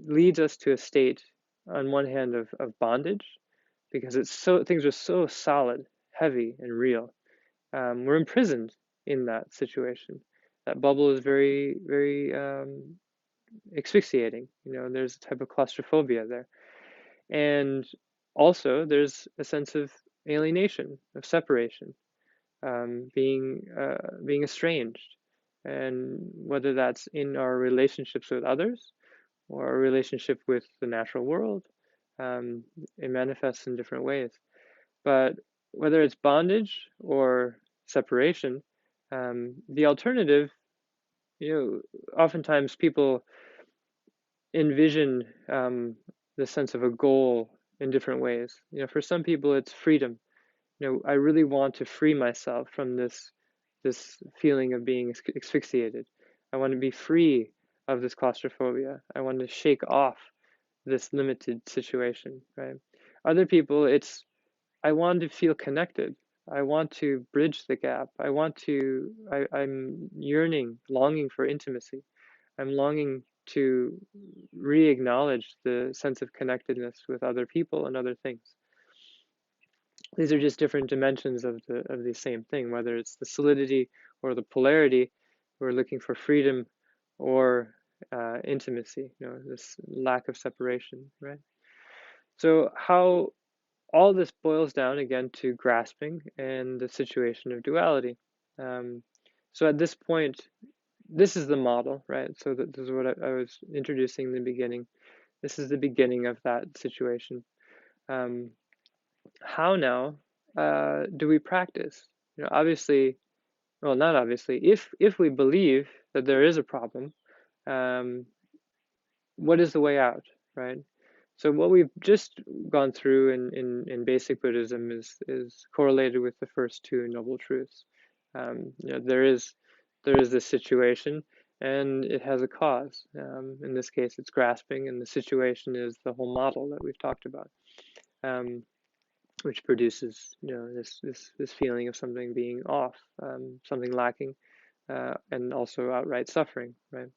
[SPEAKER 1] leads us to a state, on one hand, of bondage, because things are so solid, heavy, and real. We're imprisoned in that situation. That bubble is very, very asphyxiating. There's a type of claustrophobia there, and also there's a sense of alienation, of separation, being estranged, and whether that's in our relationships with others or our relationship with the natural world, it manifests in different ways. But whether it's bondage or separation, the alternative, oftentimes people envision the sense of a goal in different ways. For some people, it's freedom. I really want to free myself from this feeling of being asphyxiated. I want to be free of this claustrophobia. I want to shake off this limited situation, right? Other people, it's I want to feel connected. I want to bridge the gap. I'm yearning, longing for intimacy. I'm longing to re-acknowledge the sense of connectedness with other people and other things. These are just different dimensions of the same thing, whether it's the solidity or the polarity. We're looking for freedom or intimacy, this lack of separation, right? So how all this boils down again to grasping and the situation of duality. Um, so at this point, this is the model, right? So this is what I was introducing in the beginning. This is the beginning of that situation. Um, how now do we practice? Obviously, well, not obviously. If we believe that there is a problem, um, what is the way out, right? So what we've just gone through in basic Buddhism is correlated with the first two noble truths. There is this situation, and it has a cause. In this case, it's grasping, and the situation is the whole model that we've talked about, which produces this feeling of something being off, something lacking, and also outright suffering, right?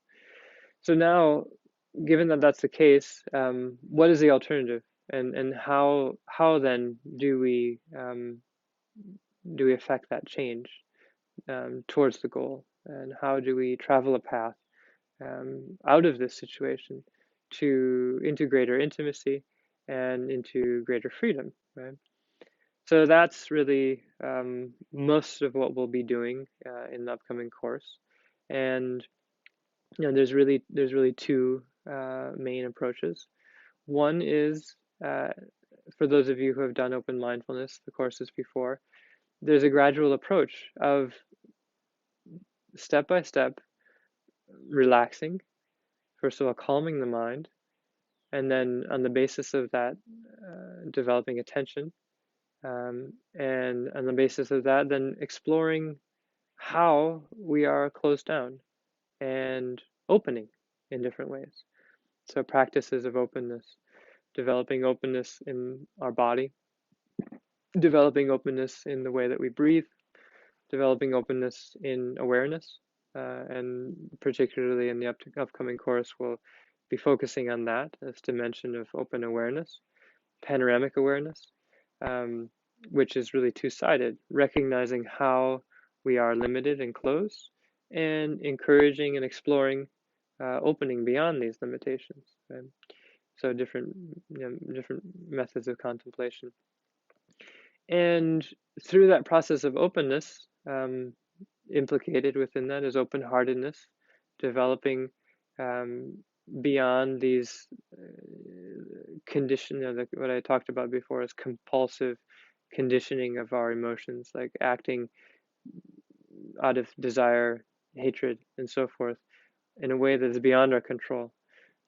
[SPEAKER 1] So now, given that that's the case, what is the alternative, and how then do we affect that change towards the goal, and how do we travel a path out of this situation into greater intimacy and into greater freedom, right? So that's really most of what we'll be doing in the upcoming course, and there's really two main approaches. One is for those of you who have done open mindfulness, the courses before, there's a gradual approach of step by step relaxing, first of all, calming the mind, and then on the basis of that, developing attention, and on the basis of that, then exploring how we are closed down and opening in different ways. So practices of openness, developing openness in our body, developing openness in the way that we breathe, developing openness in awareness, and particularly in the upcoming course, we'll be focusing on that, this dimension of open awareness, panoramic awareness, um, which is really two-sided, recognizing how we are limited and closed, and encouraging and exploring opening beyond these limitations. Right? So different methods of contemplation. And through that process of openness, implicated within that is open-heartedness, developing um, beyond these what I talked about before is compulsive conditioning of our emotions, like acting out of desire, hatred, and so forth, in a way that is beyond our control.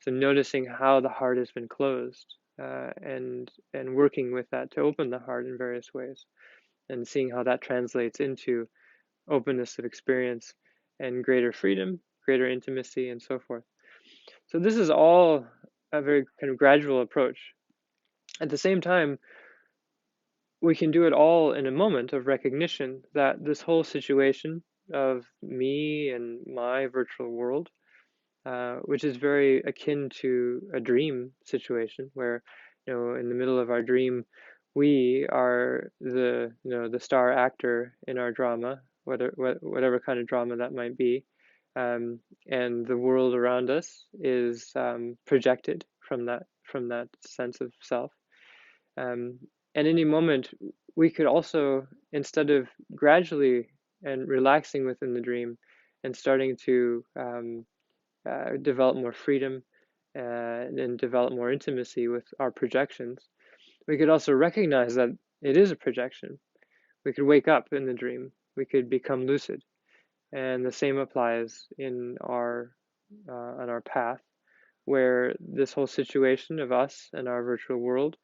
[SPEAKER 1] So noticing how the heart has been closed, and working with that to open the heart in various ways, and seeing how that translates into openness of experience and greater freedom, greater intimacy, and so forth. So this is all a very kind of gradual approach. At the same time, we can do it all in a moment of recognition that this whole situation of me and my virtual world, which is very akin to a dream situation where, in the middle of our dream, we are the star actor in our drama, whatever kind of drama that might be, and the world around us is projected from that sense of self. Um, at any moment, we could also, instead of gradually and relaxing within the dream and starting to develop more freedom and develop more intimacy with our projections, we could also recognize that it is a projection. We could wake up in the dream. We could become lucid. And the same applies in on our path, where this whole situation of us and our virtual world,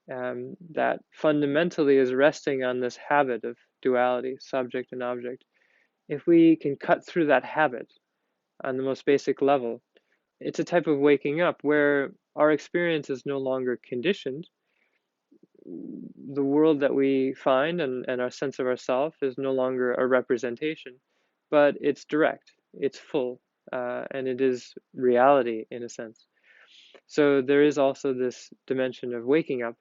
[SPEAKER 1] that fundamentally is resting on this habit of duality, subject and object. If we can cut through that habit on the most basic level, it's a type of waking up where our experience is no longer conditioned. The world that we find and our sense of ourself is no longer a representation, but it's direct, it's full, and it is reality in a sense. So there is also this dimension of waking up,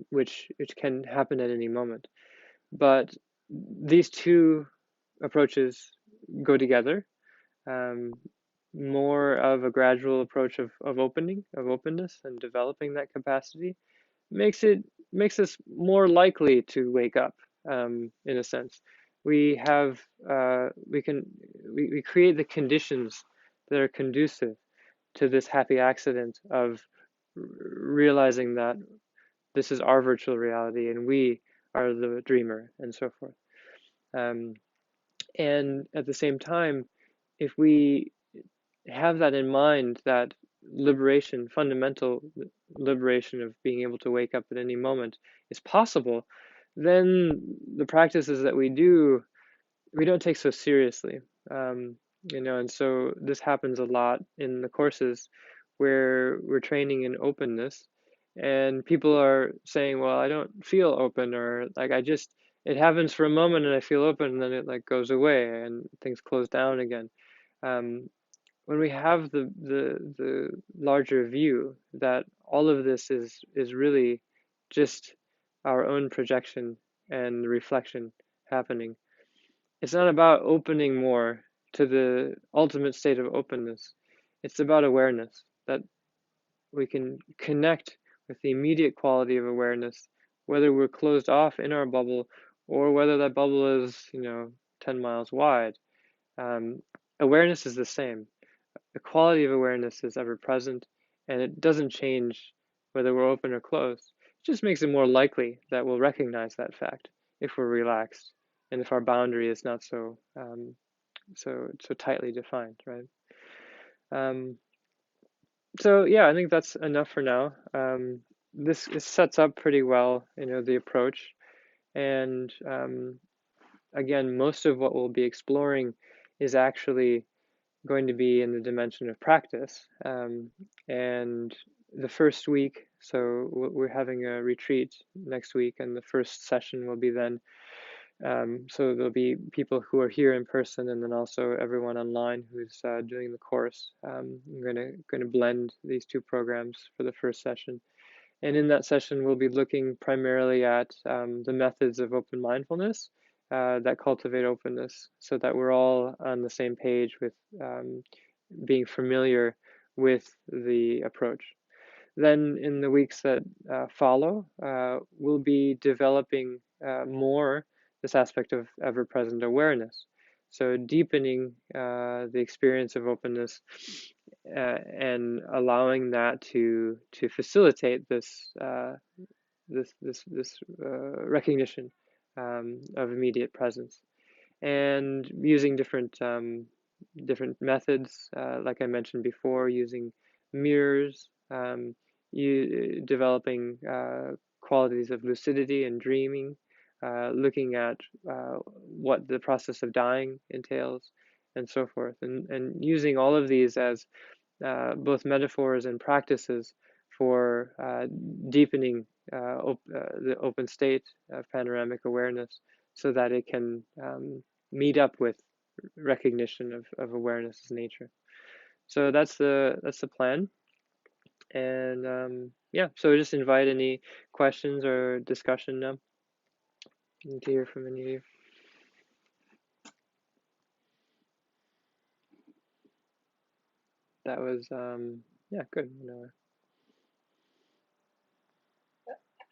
[SPEAKER 1] which can happen at any moment. But these two approaches go together. Um, More of a gradual approach of openness, and developing that capacity makes us more likely to wake up. In a sense, we have we create the conditions that are conducive to this happy accident of realizing that this is our virtual reality and we are the dreamer, and so forth. Um, and at the same time, if we have that in mind, that liberation, fundamental liberation of being able to wake up at any moment is possible, then the practices that we do, we don't take so seriously. Um, and so this happens a lot in the courses where we're training in openness, and people are saying, well, I don't feel open, or like it happens for a moment and I feel open, and then it like goes away and things close down again. Um, when we have the larger view that all of this is really just our own projection and reflection happening, it's not about opening more to the ultimate state of openness. It's about awareness, that we can connect with the immediate quality of awareness, whether we're closed off in our bubble or whether that bubble is, 10 miles wide. Um, Awareness is the same. The quality of awareness is ever present, and it doesn't change whether we're open or closed. It just makes it more likely that we'll recognize that fact if we're relaxed and if our boundary is not so tightly defined, right? Um, so yeah, I think that's enough for now. This sets up pretty well, the approach, and again, most of what we'll be exploring is actually going to be in the dimension of practice, and the first week, so we're having a retreat next week, and the first session will be then. So there'll be people who are here in person, and then also everyone online who's doing the course. I'm gonna blend these two programs for the first session, and in that session we'll be looking primarily at the methods of open mindfulness that cultivate openness, so that we're all on the same page with being familiar with the approach. Then in the weeks that follow, we'll be developing more this aspect of ever-present awareness. So deepening the experience of openness and allowing that to facilitate this recognition of immediate presence, and using different methods, like I mentioned before, using mirrors, developing qualities of lucidity and dreaming, looking at what the process of dying entails, and so forth, and using all of these as both metaphors and practices for deepening the open state of panoramic awareness, so that it can meet up with recognition of awareness as nature. So that's the plan. And yeah, so just invite any questions or discussion now. Need to hear from any of you. That was yeah, good.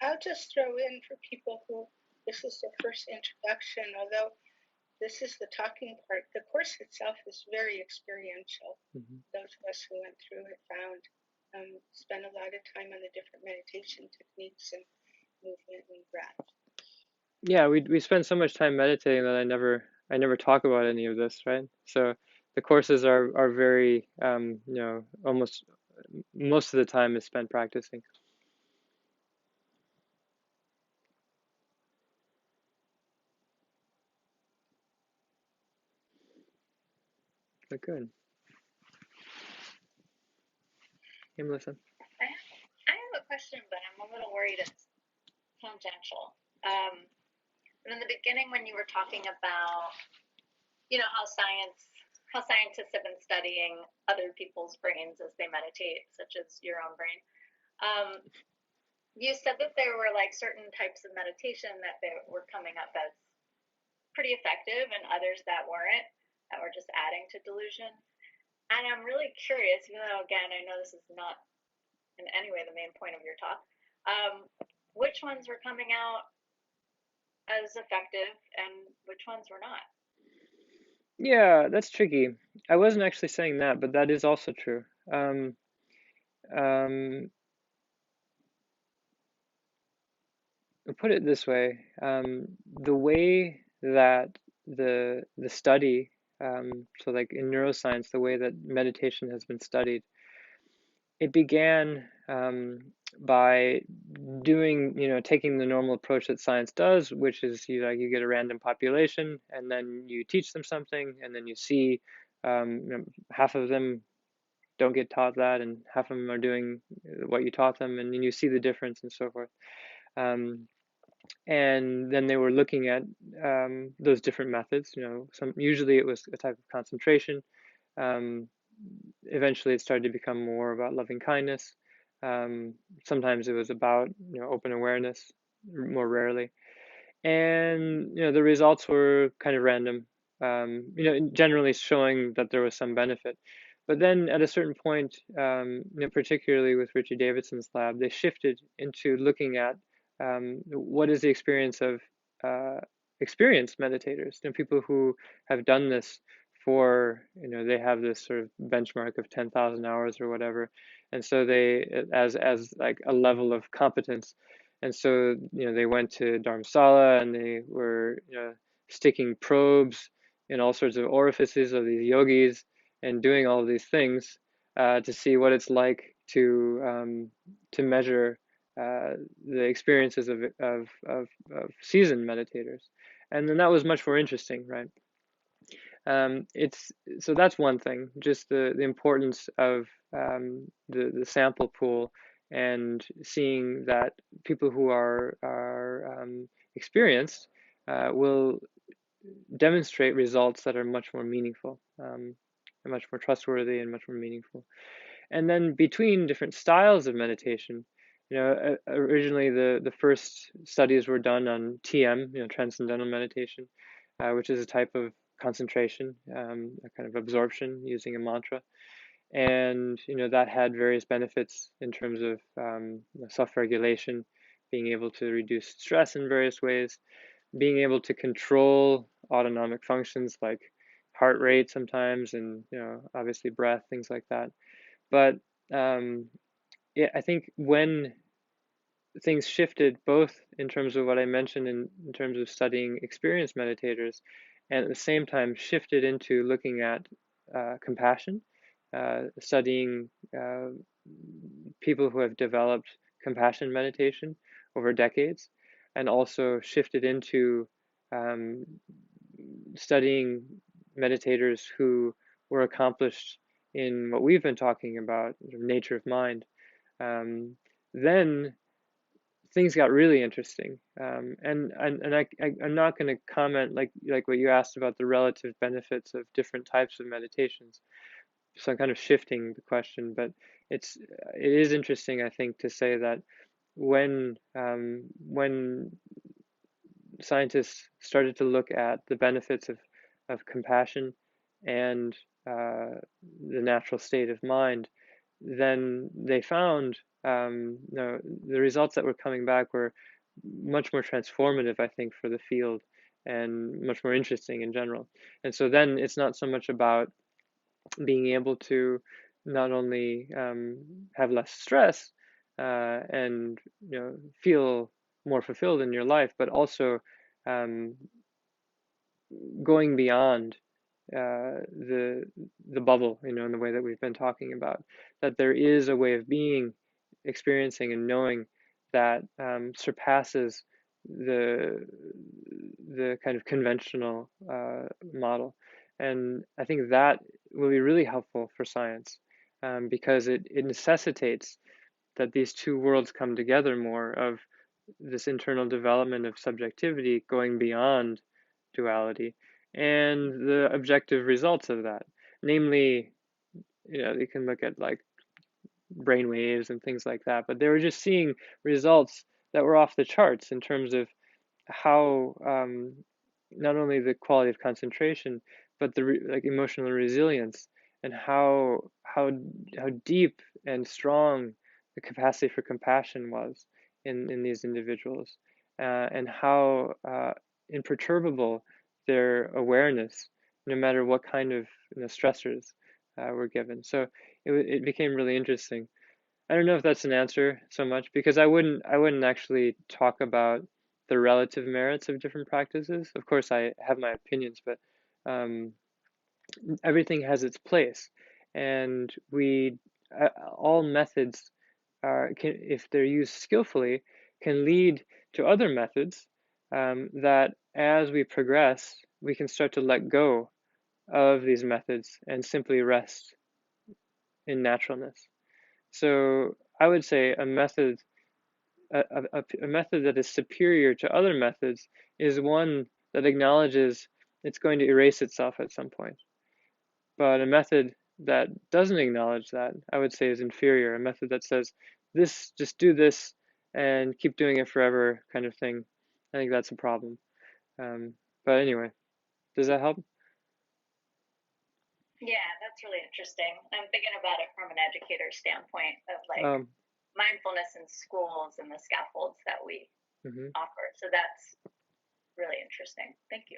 [SPEAKER 2] I'll just throw in for people who this is their first introduction, although this is the talking part. The course itself is very experiential. Those of us who went through it found spend a lot of time on the different meditation techniques and movement and breath.
[SPEAKER 1] Yeah, we spend so much time meditating that I never talk about any of this, right? So the courses are very almost most of the time is spent practicing. But good. Hey, Melissa.
[SPEAKER 3] I have a question, but I'm a little worried it's tangential. In the beginning, when you were talking about, how scientists have been studying other people's brains as they meditate, such as your own brain, you said that there were like certain types of meditation that they were coming up as pretty effective, and others that weren't, that were just adding to delusion. And I'm really curious, even though again I know this is not in any way the main point of your talk, which ones were coming out as effective and which ones were not?
[SPEAKER 1] Yeah, that's tricky. I wasn't actually saying that, but that is also true. I'll put it this way: the way that the study, so like in neuroscience, the way that meditation has been studied, it began by taking the normal approach that science does, which is you get a random population, and then you teach them something, and then you see half of them don't get taught that, and half of them are doing what you taught them, and then you see the difference and so forth. And then they were looking at those different methods. Usually it was a type of concentration. Eventually, it started to become more about loving kindness. Sometimes it was about open awareness, more rarely. And the results were kind of random. Generally showing that there was some benefit. But then at a certain point, particularly with Richie Davidson's lab, they shifted into looking at what is the experience of experienced meditators, people who have done this for, they have this sort of benchmark of 10,000 hours or whatever. And so they, as like a level of competence. And so, they went to Dharamsala, and they were, sticking probes in all sorts of orifices of these yogis and doing all of these things to see what it's like to measure the experiences of seasoned meditators. And then that was much more interesting, right? So that's one thing, just the importance of the sample pool and seeing that people who are experienced will demonstrate results that are much more meaningful, and much more trustworthy and much more meaningful. And then between different styles of meditation, originally the first studies were done on TM, transcendental meditation, which is a type of concentration, a kind of absorption using a mantra. And that had various benefits in terms of self-regulation, being able to reduce stress in various ways, being able to control autonomic functions like heart rate sometimes, and obviously breath, things like that. But yeah, I think when things shifted, both in terms of what I mentioned in terms of studying experienced meditators, and at the same time shifted into looking at compassion, studying people who have developed compassion meditation over decades, and also shifted into um, studying meditators who were accomplished in what we've been talking about, nature of mind. Then things got really interesting. I'm not going to comment like what you asked about the relative benefits of different types of meditations. So I'm kind of shifting the question, but it is interesting, I think, to say that when scientists started to look at the benefits of compassion and the natural state of mind, then they found the results that were coming back were much more transformative, I think, for the field, and much more interesting in general. And so then it's not so much about being able to not only have less stress and feel more fulfilled in your life, but also um, going beyond the bubble, in the way that we've been talking about, that there is a way of being, experiencing, and knowing that surpasses the kind of conventional model. And I think that will be really helpful for science, because it necessitates that these two worlds come together more, of this internal development of subjectivity going beyond duality, and the objective results of that. Namely, you can look at like brain waves and things like that, but they were just seeing results that were off the charts in terms of how not only the quality of concentration, but the like emotional resilience, and how deep and strong the capacity for compassion was in these individuals, and how imperturbable their awareness, no matter what kind of stressors were given. So it became really interesting. I don't know if that's an answer so much, because I wouldn't actually talk about the relative merits of different practices. Of course, I have my opinions, but um, everything has its place, and all methods if they're used skillfully, can lead to other methods that, as we progress, we can start to let go of these methods and simply rest in naturalness. So I would say a method that is superior to other methods is one that acknowledges it's going to erase itself at some point. But a method that doesn't acknowledge that, I would say, is inferior. A method that says, this, just do this and keep doing it forever, kind of thing. I think that's a problem. But anyway, does that help?
[SPEAKER 3] Yeah, that's really interesting. I'm thinking about it from an educator's standpoint of like mindfulness in schools and the scaffolds that we offer. So that's really interesting. Thank you.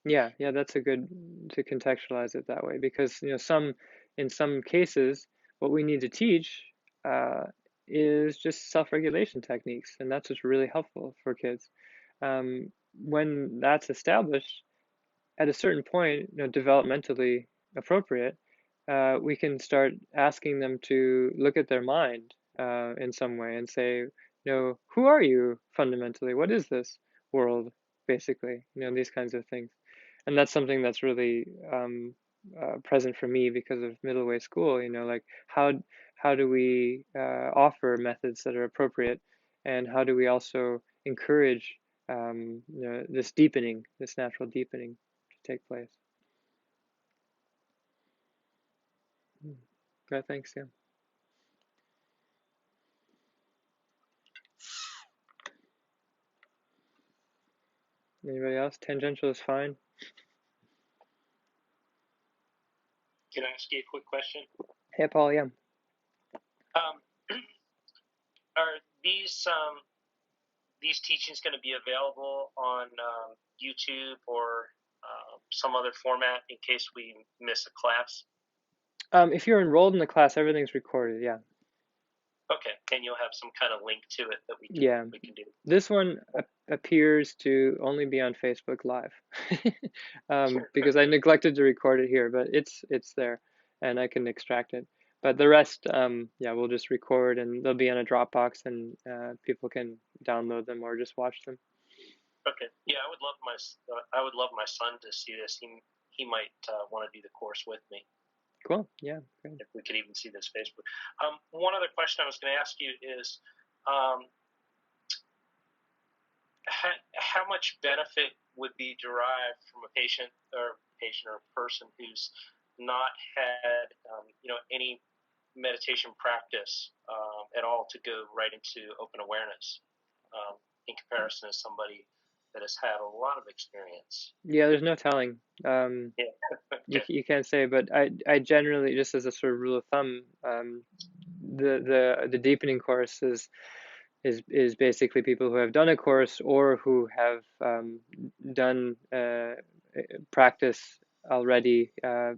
[SPEAKER 1] Yeah, that's a good to contextualize it that way, because in some cases, what we need to teach is just self-regulation techniques, and that's what's really helpful for kids. When that's established, at a certain point, developmentally appropriate, we can start asking them to look at their mind in some way and say, who are you fundamentally? What is this world, basically? These kinds of things. And that's something that's really present for me because of middle way school. Like how do we offer methods that are appropriate, and how do we also encourage this deepening, this natural deepening to take place. Yeah, thanks, yeah. Anybody else? Tangential is fine.
[SPEAKER 4] Can I ask you a quick question?
[SPEAKER 1] Hey, Paul, yeah.
[SPEAKER 4] Are these teachings going to be available on YouTube or some other format in case we miss a class?
[SPEAKER 1] If you're enrolled in the class, everything's recorded, yeah.
[SPEAKER 4] Okay, and you'll have some kind of link to it that we can do.
[SPEAKER 1] This one appears to only be on Facebook Live because I neglected to record it here, but it's there, and I can extract it. But the rest, yeah, we'll just record, and they'll be on a Dropbox, and people can download them or just watch them.
[SPEAKER 4] Okay, yeah, I would love my son to see this. He might want to do the course with me.
[SPEAKER 1] Cool. Yeah. Great.
[SPEAKER 4] If we could even see this Facebook. One other question I was going to ask you is, how much benefit would be derived from a patient or a person who's not had any meditation practice at all to go right into open awareness in comparison to somebody that has had a lot of experience?
[SPEAKER 1] Yeah, there's no telling. You can't say, but I generally, just as a sort of rule of thumb, the deepening course is basically people who have done a course or who have done practice already,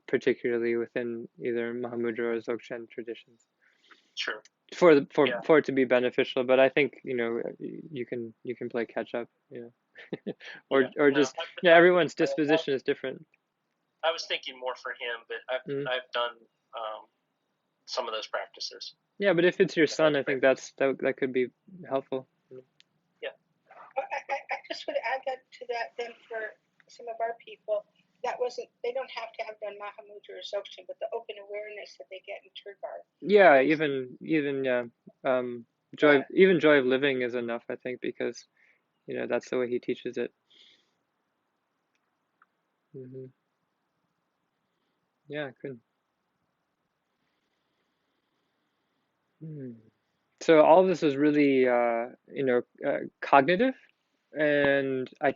[SPEAKER 1] particularly within either Mahamudra or Dzogchen traditions.
[SPEAKER 4] Sure.
[SPEAKER 1] For it to be beneficial, but I think you can play catch up, everyone's disposition is different.
[SPEAKER 4] I was thinking more for him, but I've done some of those practices.
[SPEAKER 1] Yeah, but if it's your son, I think that could be helpful.
[SPEAKER 4] Yeah.
[SPEAKER 2] I just would add that to that then for some of our people. They don't have to have done Mahamudra or Dzogchen, but the open awareness that they get in Turgar.
[SPEAKER 1] Yeah, even joy of living is enough, I think, because that's the way he teaches it. Yeah, good. So all of this is really cognitive, and I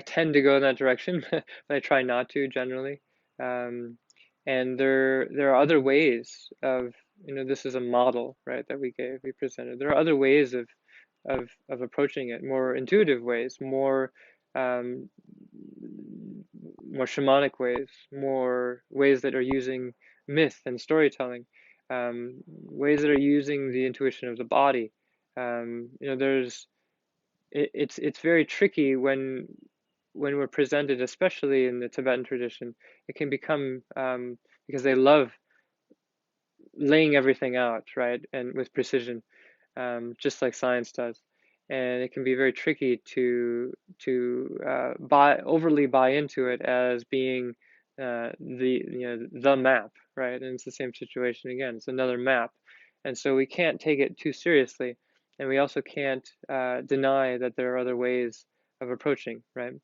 [SPEAKER 1] tend to go in that direction, but I try not to generally. And there are other ways of, this is a model, right, that we presented. There are other ways of approaching it, more intuitive ways, more shamanic ways, more ways that are using myth and storytelling, ways that are using the intuition of the body. It's very tricky when we're presented, especially in the Tibetan tradition. It can become because they love laying everything out, right, and with precision, just like science does. And it can be very tricky to overly buy into it as being the map, right? And it's the same situation again. It's another map, and so we can't take it too seriously, and we also can't deny that there are other ways of approaching, right?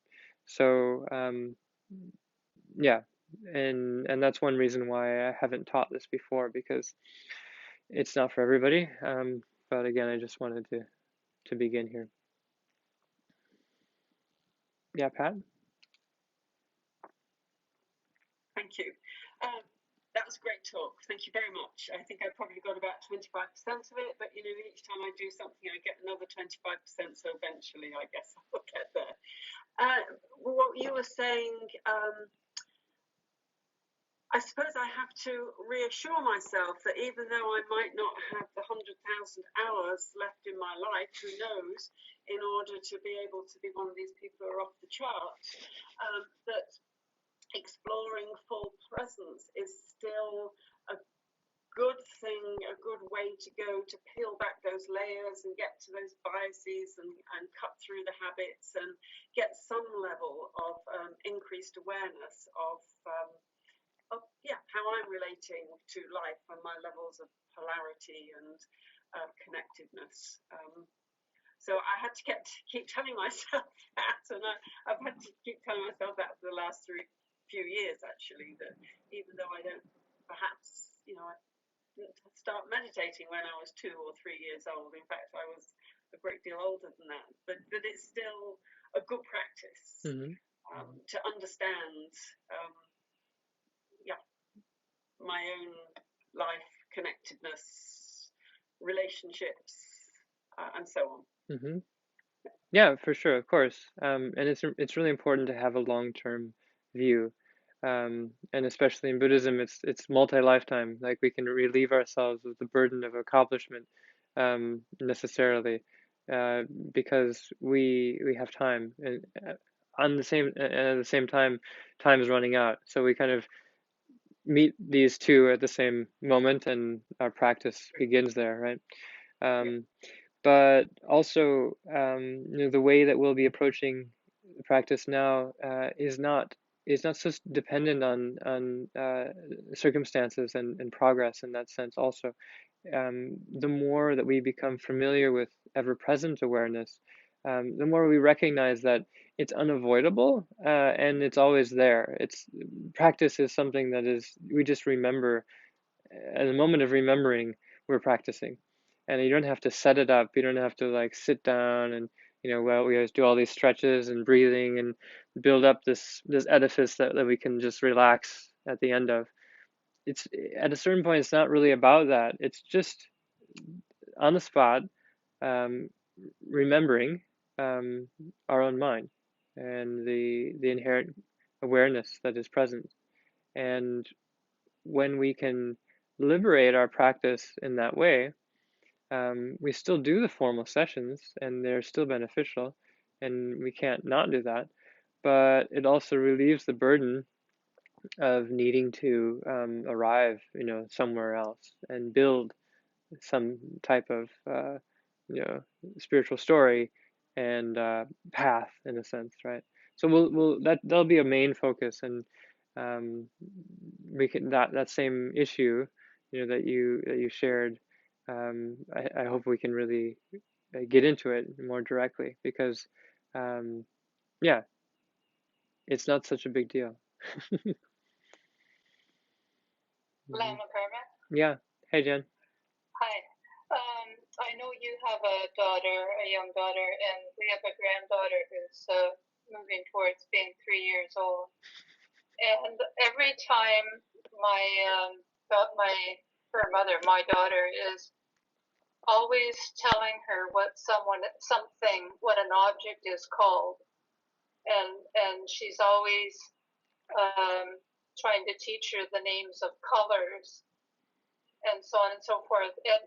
[SPEAKER 1] So yeah, and that's one reason why I haven't taught this before, because it's not for everybody. But again, I just wanted to begin here. Yeah, Pat?
[SPEAKER 5] Thank you. That was a great talk. Thank you very much. I think I probably got about 25% of it, but each time I do something, I get another 25%. So eventually, I guess I'll get there. What you were saying, I suppose I have to reassure myself that even though I might not have the 100,000 hours left in my life, who knows, in order to be able to be one of these people who are off the charts, that exploring full presence is still a good thing, a good way to go to peel back those layers and get to those biases and cut through the habits and get some level of increased awareness of how I'm relating to life and my levels of polarity and connectedness. So I had to keep telling myself that, and I've had to keep telling myself that for the last few years, actually, that even though I don't perhaps, I didn't start meditating when I was 2 or 3 years old. In fact, I was a great deal older than that, but it's still a good practice to understand my own life, connectedness, relationships, and so on.
[SPEAKER 1] Yeah, for sure, of course. And it's really important to have a long-term view. And especially in Buddhism, it's multi-lifetime. Like we can relieve ourselves of the burden of accomplishment necessarily, because we have time, and at the same time, time is running out. So we kind of meet these two at the same moment, and our practice begins there, right? But also, the way that we'll be approaching the practice now is not so dependent on circumstances and progress in that sense. Also, the more that we become familiar with ever-present awareness, the more we recognize that it's unavoidable, and it's always there. It's practice is something that is we just remember. At the moment of remembering, we're practicing, and you don't have to set it up. You don't have to like sit down and well, we always do all these stretches and breathing and build up this edifice that we can just relax at the end of. It's at a certain point, it's not really about that. It's just on the spot, um, remembering our own mind and the inherent awareness that is present. And when we can liberate our practice in that way, we still do the formal sessions and they're still beneficial, and we can't not do that. But it also relieves the burden of needing to arrive, somewhere else and build some type of, spiritual story and path in a sense, right? So that'll be a main focus, and we can that same issue, that you shared. I hope we can really get into it more directly because, yeah, it's not such a big deal. Yeah. Hey, Jen.
[SPEAKER 3] Hi. I know you have a young daughter, and we have a granddaughter who's moving towards being 3 years old. And every time her mother, my daughter, is always telling her what an object is called, and she's always trying to teach her the names of colors and so on and so forth. And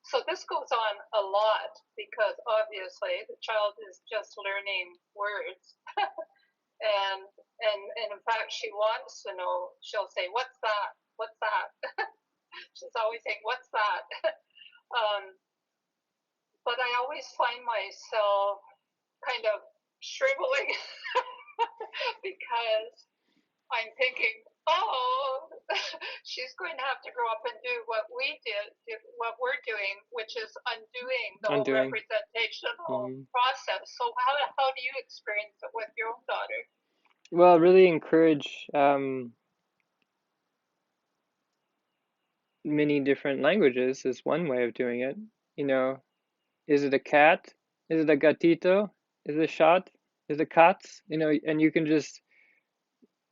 [SPEAKER 3] so this goes on a lot because obviously the child is just learning words. and in fact she wants to know. She'll say, what's that? She's always saying, what's that? But I always find myself kind of shriveling because I'm thinking, oh, she's going to have to grow up and do what we're doing, which is undoing the whole representational process. So how do you experience it with your own daughter?
[SPEAKER 1] Well, really encourage many different languages is one way of doing it. Is it a cat? Is it a gatito? Is it a shot? Is it cats? And you can just,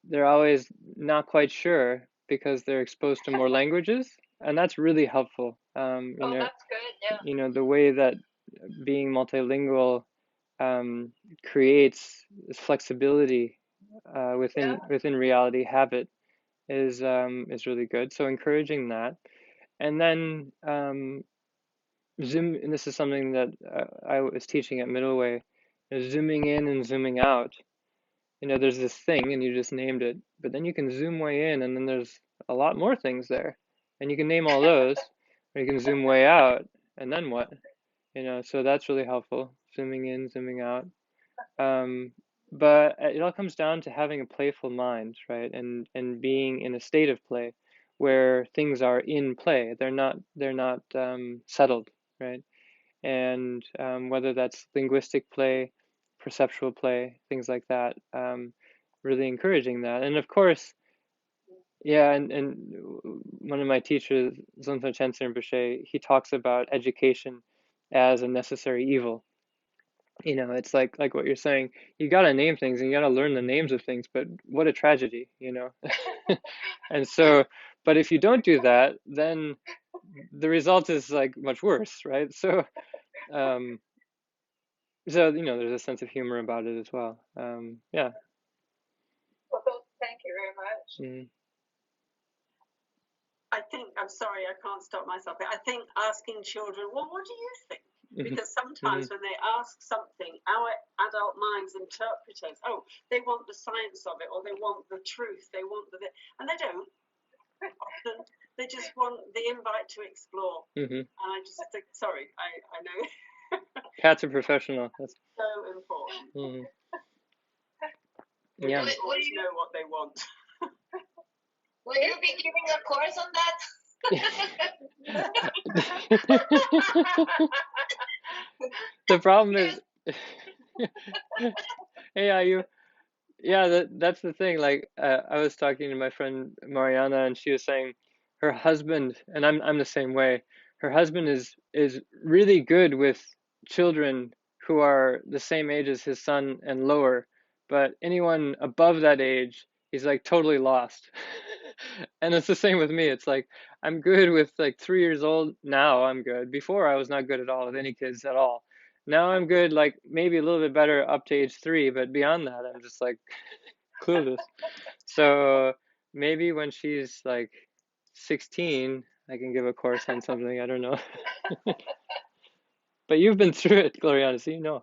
[SPEAKER 1] they're always not quite sure because they're exposed to more languages, and that's really helpful.
[SPEAKER 3] That's good, yeah.
[SPEAKER 1] The way that being multilingual creates this flexibility within reality habit is really good. So encouraging that, and then zoom. And this is something that I was teaching at Middle Way. Zooming in and zooming out. There's this thing, and you just named it, but then you can zoom way in, and then there's a lot more things there, and you can name all those, or you can zoom way out, and then what? So that's really helpful. Zooming in, zooming out. but it all comes down to having a playful mind, right? And being in a state of play where things are in play. They're not settled, right? And whether that's linguistic play, perceptual play, things like that, really encouraging that. And of course, yeah, and one of my teachers, Zonta Chensen Rinpoche, he talks about education as a necessary evil. It's like what you're saying. You got to name things and you got to learn the names of things, but what a tragedy. And so, but if you don't do that, then the result is like much worse, right? Um, so there's a sense of humor about it as well. Yeah.
[SPEAKER 3] Well, thank you very much.
[SPEAKER 1] Mm.
[SPEAKER 5] I think, I'm sorry, I can't stop myself. I think asking children, well, what do you think? Because sometimes when they ask something, our adult minds interpret it. Oh, they want the science of it, or they want the truth, and they don't. Often they just want the invite to explore. And I just think, sorry, I know.
[SPEAKER 1] Pat's a professional. That's
[SPEAKER 5] so important.
[SPEAKER 1] Yeah.
[SPEAKER 5] They always know what they want.
[SPEAKER 3] Will you be giving a course on that?
[SPEAKER 1] The problem is, hey, that's the thing. Like, I was talking to my friend Mariana, and she was saying her husband, and I'm the same way. Her husband is really good with children who are the same age as his son and lower, but anyone above that age, he's like totally lost. And it's the same with me. It's like I'm good with like 3 years old now. I'm good. Before I was not good at all with any kids at all. Now I'm good, like maybe a little bit better up to age 3, but beyond that, I'm just like clueless. So maybe when she's like 16, I can give a course on something. I don't know. But you've been through it, Gloriana, so you know.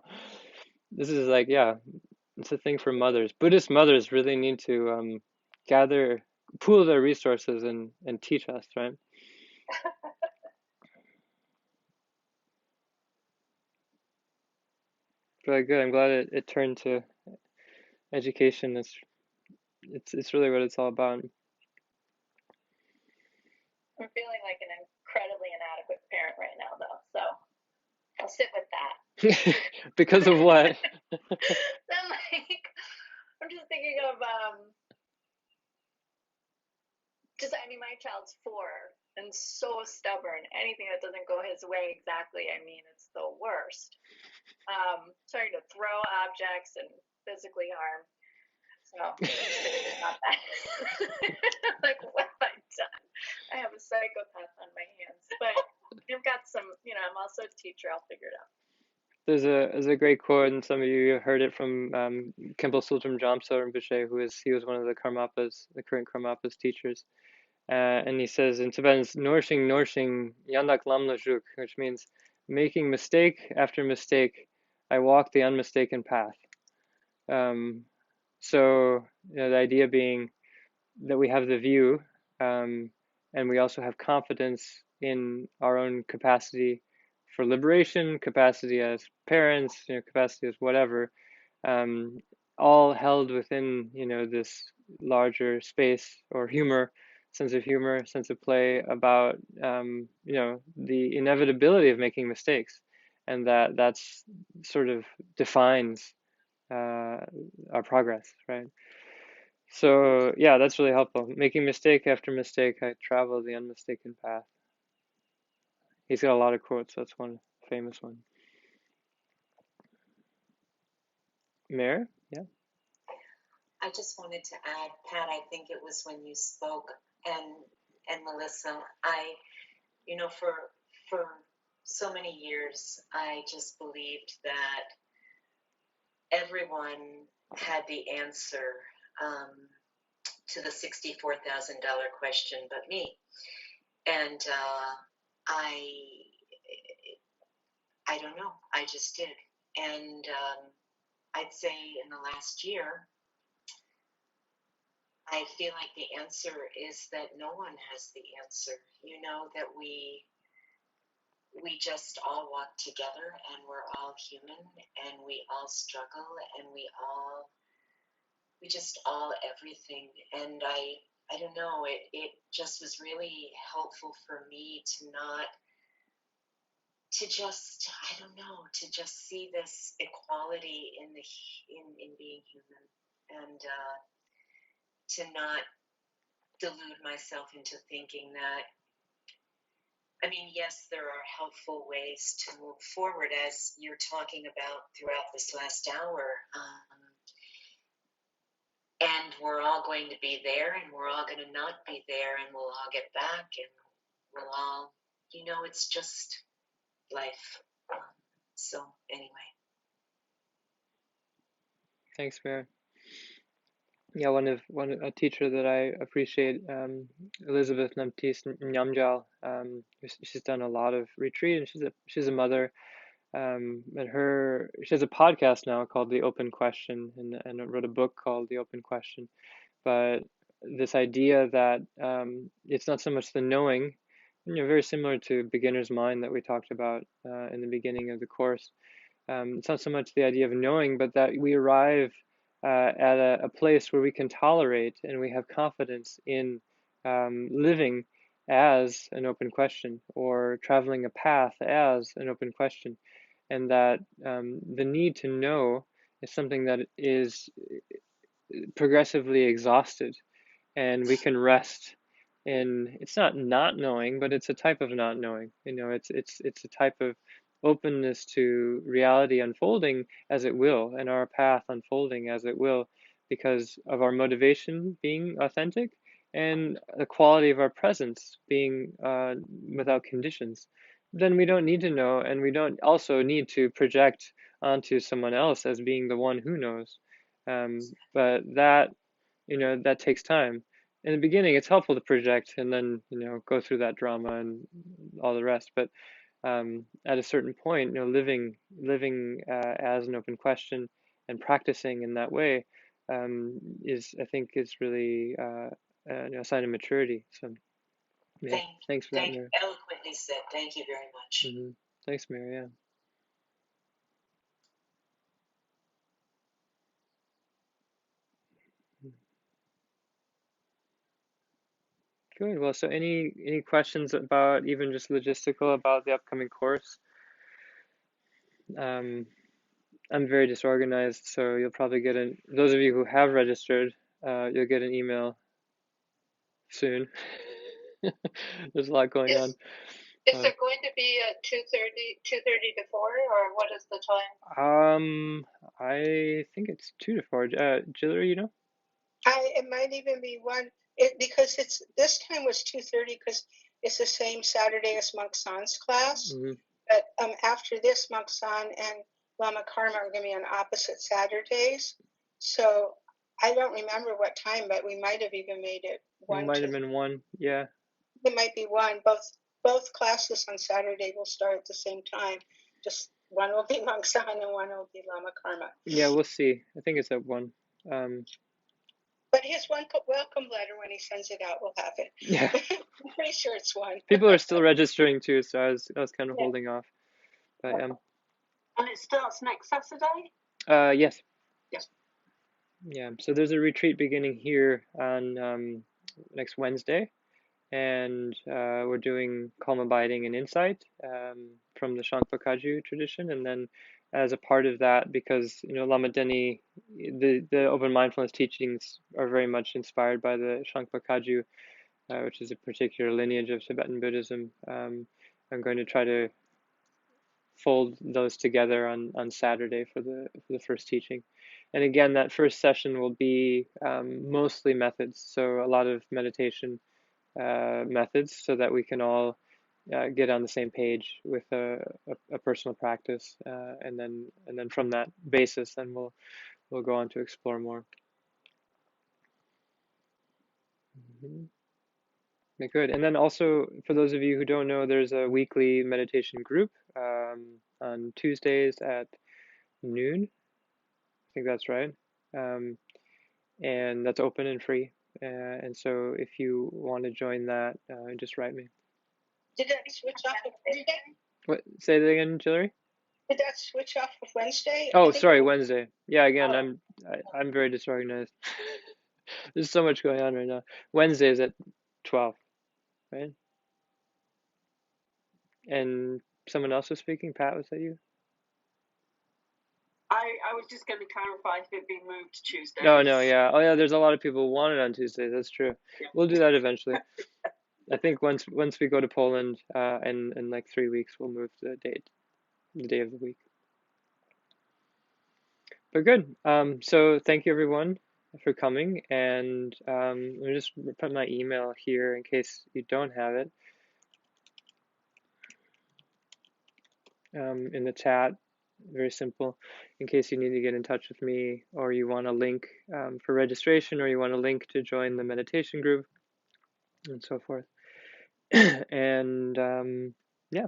[SPEAKER 1] This is like, yeah, it's a thing for mothers. Buddhist mothers really need to pool their resources and teach us, right? Very good. I'm glad it turned to education. It's really what it's all about.
[SPEAKER 3] I'm feeling like an incredibly inadequate parent right now, though, so I'll sit with that.
[SPEAKER 1] Because of what?
[SPEAKER 3] Then, I'm just thinking of my child's 4 and so stubborn. Anything that doesn't go his way exactly, it's the worst. Starting to throw objects and physically harm. So not that. Like, what have I done? I have a psychopath on my hands, but I've got some. I'm also a teacher. I'll figure it out.
[SPEAKER 1] There's a great quote, and some of you heard it from Khenpo Sultram Jamso Rinpoche, he was one of the current Karmapas teachers. And he says in Tibetan, it's nourishing, yandak lamla juk, which means making mistake after mistake, I walk the unmistaken path. So the idea being that we have the view, and we also have confidence in our own capacity for liberation, capacity as parents, capacity as whatever, all held within this larger space or sense of humor, sense of play about the inevitability of making mistakes, and that's sort of defines our progress, right? So yeah, that's really helpful. Making mistake after mistake, I travel the unmistaken path. He's got a lot of quotes. That's one famous one. Mayor? Yeah.
[SPEAKER 6] I just wanted to add, Pat, I think it was when you spoke, and Melissa, for so many years, I just believed that everyone had the answer to the $64,000 question but me. And I don't know, I just did. And I'd say in the last year, I feel like the answer is that no one has the answer, that we just all walk together, and we're all human, and we all struggle, and we just all everything. And I don't know, it just was really helpful for me to not, to just, I don't know, to just see this equality in being human, and to not delude myself into thinking that, I mean, yes, there are helpful ways to move forward, as you're talking about throughout this last hour. And we're all going to be there, and we're all going to not be there, and we'll all get back, and we'll all, it's just life. So anyway.
[SPEAKER 1] Thanks, Mary. Yeah, a teacher that I appreciate, Elizabeth Nyamjal. She's done a lot of retreat, and she's a mother. And she has a podcast now called The Open Question, and wrote a book called The Open Question. But this idea that it's not so much the knowing, very similar to beginner's mind that we talked about in the beginning of the course. It's not so much the idea of knowing, but that we arrive at a place where we can tolerate and we have confidence in living as an open question, or traveling a path as an open question, and that the need to know is something that is progressively exhausted, and we can rest in, it's not knowing, but it's a type of not knowing. It's a type of openness to reality unfolding as it will, and our path unfolding as it will, because of our motivation being authentic, and the quality of our presence being without conditions. Then we don't need to know, and we don't also need to project onto someone else as being the one who knows. But that takes time. In the beginning, it's helpful to project and then, go through that drama and all the rest. But at a certain point, living as an open question and practicing in that way I think, is really a sign of maturity. So, yeah, thanks for that, Mary.
[SPEAKER 6] Eloquently said. Thank you very much.
[SPEAKER 1] Thanks, Mary. Yeah. Good. Well, so any questions about, even just logistical, about the upcoming course? I'm very disorganized, so you'll probably get those of you who have registered, you'll get an email soon. There's a lot going on.
[SPEAKER 2] Is there going to be a 2:30 to 4, or what is the time?
[SPEAKER 1] I think it's 2 to 4. Jiller,
[SPEAKER 2] It might even be 1, because this time was 2:30 because it's the same Saturday as Monk San's class. But after this, Monk San and Lama Karma are going to be on opposite Saturdays. So I don't remember what time, but we might have even made it 1.
[SPEAKER 1] It might have been 1, yeah.
[SPEAKER 2] It might be 1. Both classes on Saturday will start at the same time. Just one will be Monk San and one will be Lama Karma.
[SPEAKER 1] Yeah, we'll see. I think it's at 1.
[SPEAKER 2] But his welcome letter, when he sends it out, will have it.
[SPEAKER 1] Yeah.
[SPEAKER 2] I'm pretty sure it's 1.
[SPEAKER 1] People are still registering too, so I was kind of holding off. But
[SPEAKER 5] And it starts next Saturday?
[SPEAKER 1] Yes.
[SPEAKER 5] Yes.
[SPEAKER 1] Yeah. So there's a retreat beginning here on next Wednesday, and we're doing calm abiding and insight from the Shangpa Kagyu tradition, and then as a part of that, because Lama Deni, the open mindfulness teachings are very much inspired by the Shangpa Kagyu, which is a particular lineage of Tibetan Buddhism. I'm going to try to fold those together on Saturday for the first teaching. And again, that first session will be mostly methods, so a lot of meditation methods, so that we can all get on the same page with a personal practice, and then from that basis, then we'll go on to explore more. Okay, good. And then also, for those of you who don't know, there's a weekly meditation group on Tuesdays at noon. I think that's right. And that's open and free. And so if you want to join that, just write me.
[SPEAKER 2] Did it switch off?
[SPEAKER 1] What? Say that again, Hillary?
[SPEAKER 2] Did that switch off of Wednesday?
[SPEAKER 1] Oh, sorry, Wednesday. Yeah, again, I'm very disorganized. There's so much going on right now. Wednesday is at 12, right? And someone else was speaking. Pat, was that you?
[SPEAKER 5] I was just going to clarify if it'd been moved to Tuesday.
[SPEAKER 1] No, yeah. Oh, yeah. There's a lot of people who want it on Tuesday. That's true.
[SPEAKER 5] Yeah.
[SPEAKER 1] We'll do that eventually. I think once we go to Poland, in like 3 weeks, we'll move the day of the week. But good. So thank you everyone for coming, and let me just put my email here in case you don't have it. In the chat, very simple. In case you need to get in touch with me, or you want a link for registration, or you want a link to join the meditation group, and so forth. And yeah,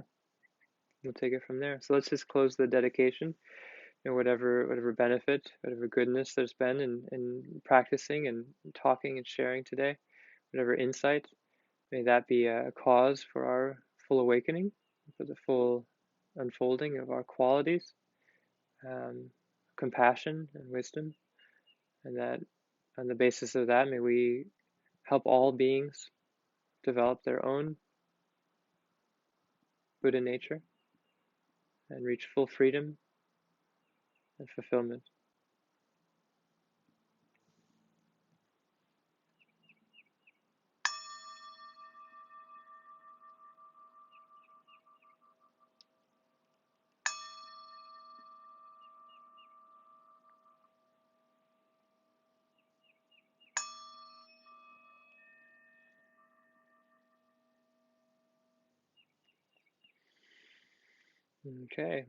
[SPEAKER 1] we'll take it from there. So let's just close the dedication. Whatever benefit, whatever goodness there's been in practicing and talking and sharing today, whatever insight, may that be a cause for our full awakening, for the full unfolding of our qualities, compassion and wisdom, and that on the basis of that, may we help all beings develop their own Buddha nature and reach full freedom and fulfillment. Okay.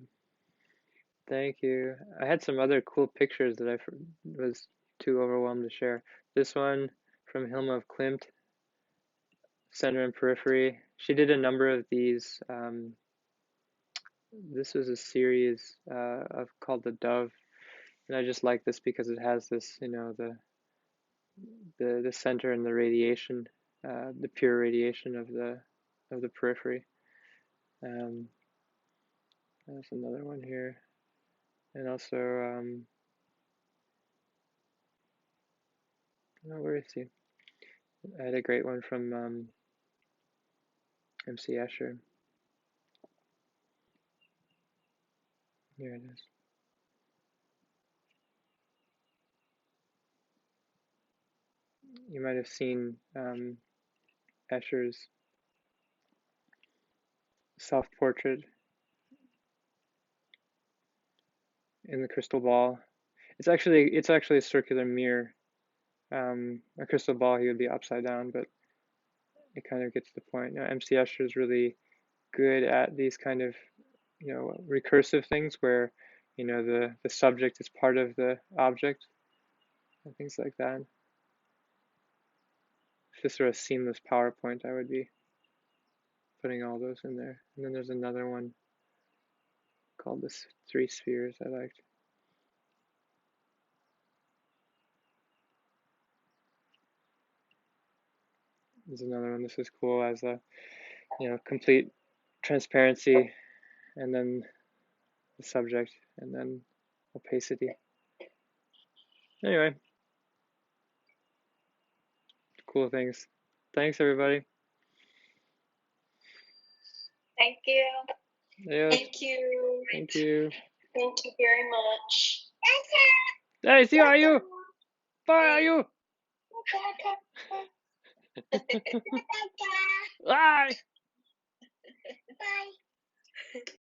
[SPEAKER 1] Thank you. I had some other cool pictures that I was too overwhelmed to share. This one from Hilma of Klimt, Center and Periphery. She did a number of these. This was a series of called The Dove, and I just like this because it has this, the center and the radiation, the pure radiation of the periphery. There's another one here, and also oh, where is he? I had a great one from MC Escher. Here it is. You might have seen Escher's self-portrait in the crystal ball. It's actually a circular mirror. A crystal ball, he would be upside down, but it kind of gets the point. MC Escher is really good at these kind of recursive things where the subject is part of the object and things like that. If this were a seamless PowerPoint, I would be putting all those in there. And then there's another one called the Three Spheres I liked. There's another one. This is cool as a complete transparency, and then the subject, and then opacity. Anyway, cool things. Thanks everybody.
[SPEAKER 3] Thank you.
[SPEAKER 1] Yes.
[SPEAKER 6] Thank you.
[SPEAKER 1] Thank you.
[SPEAKER 6] Thank you very much.
[SPEAKER 1] Hey, see how are you? Bye, are you? Bye.
[SPEAKER 6] Bye.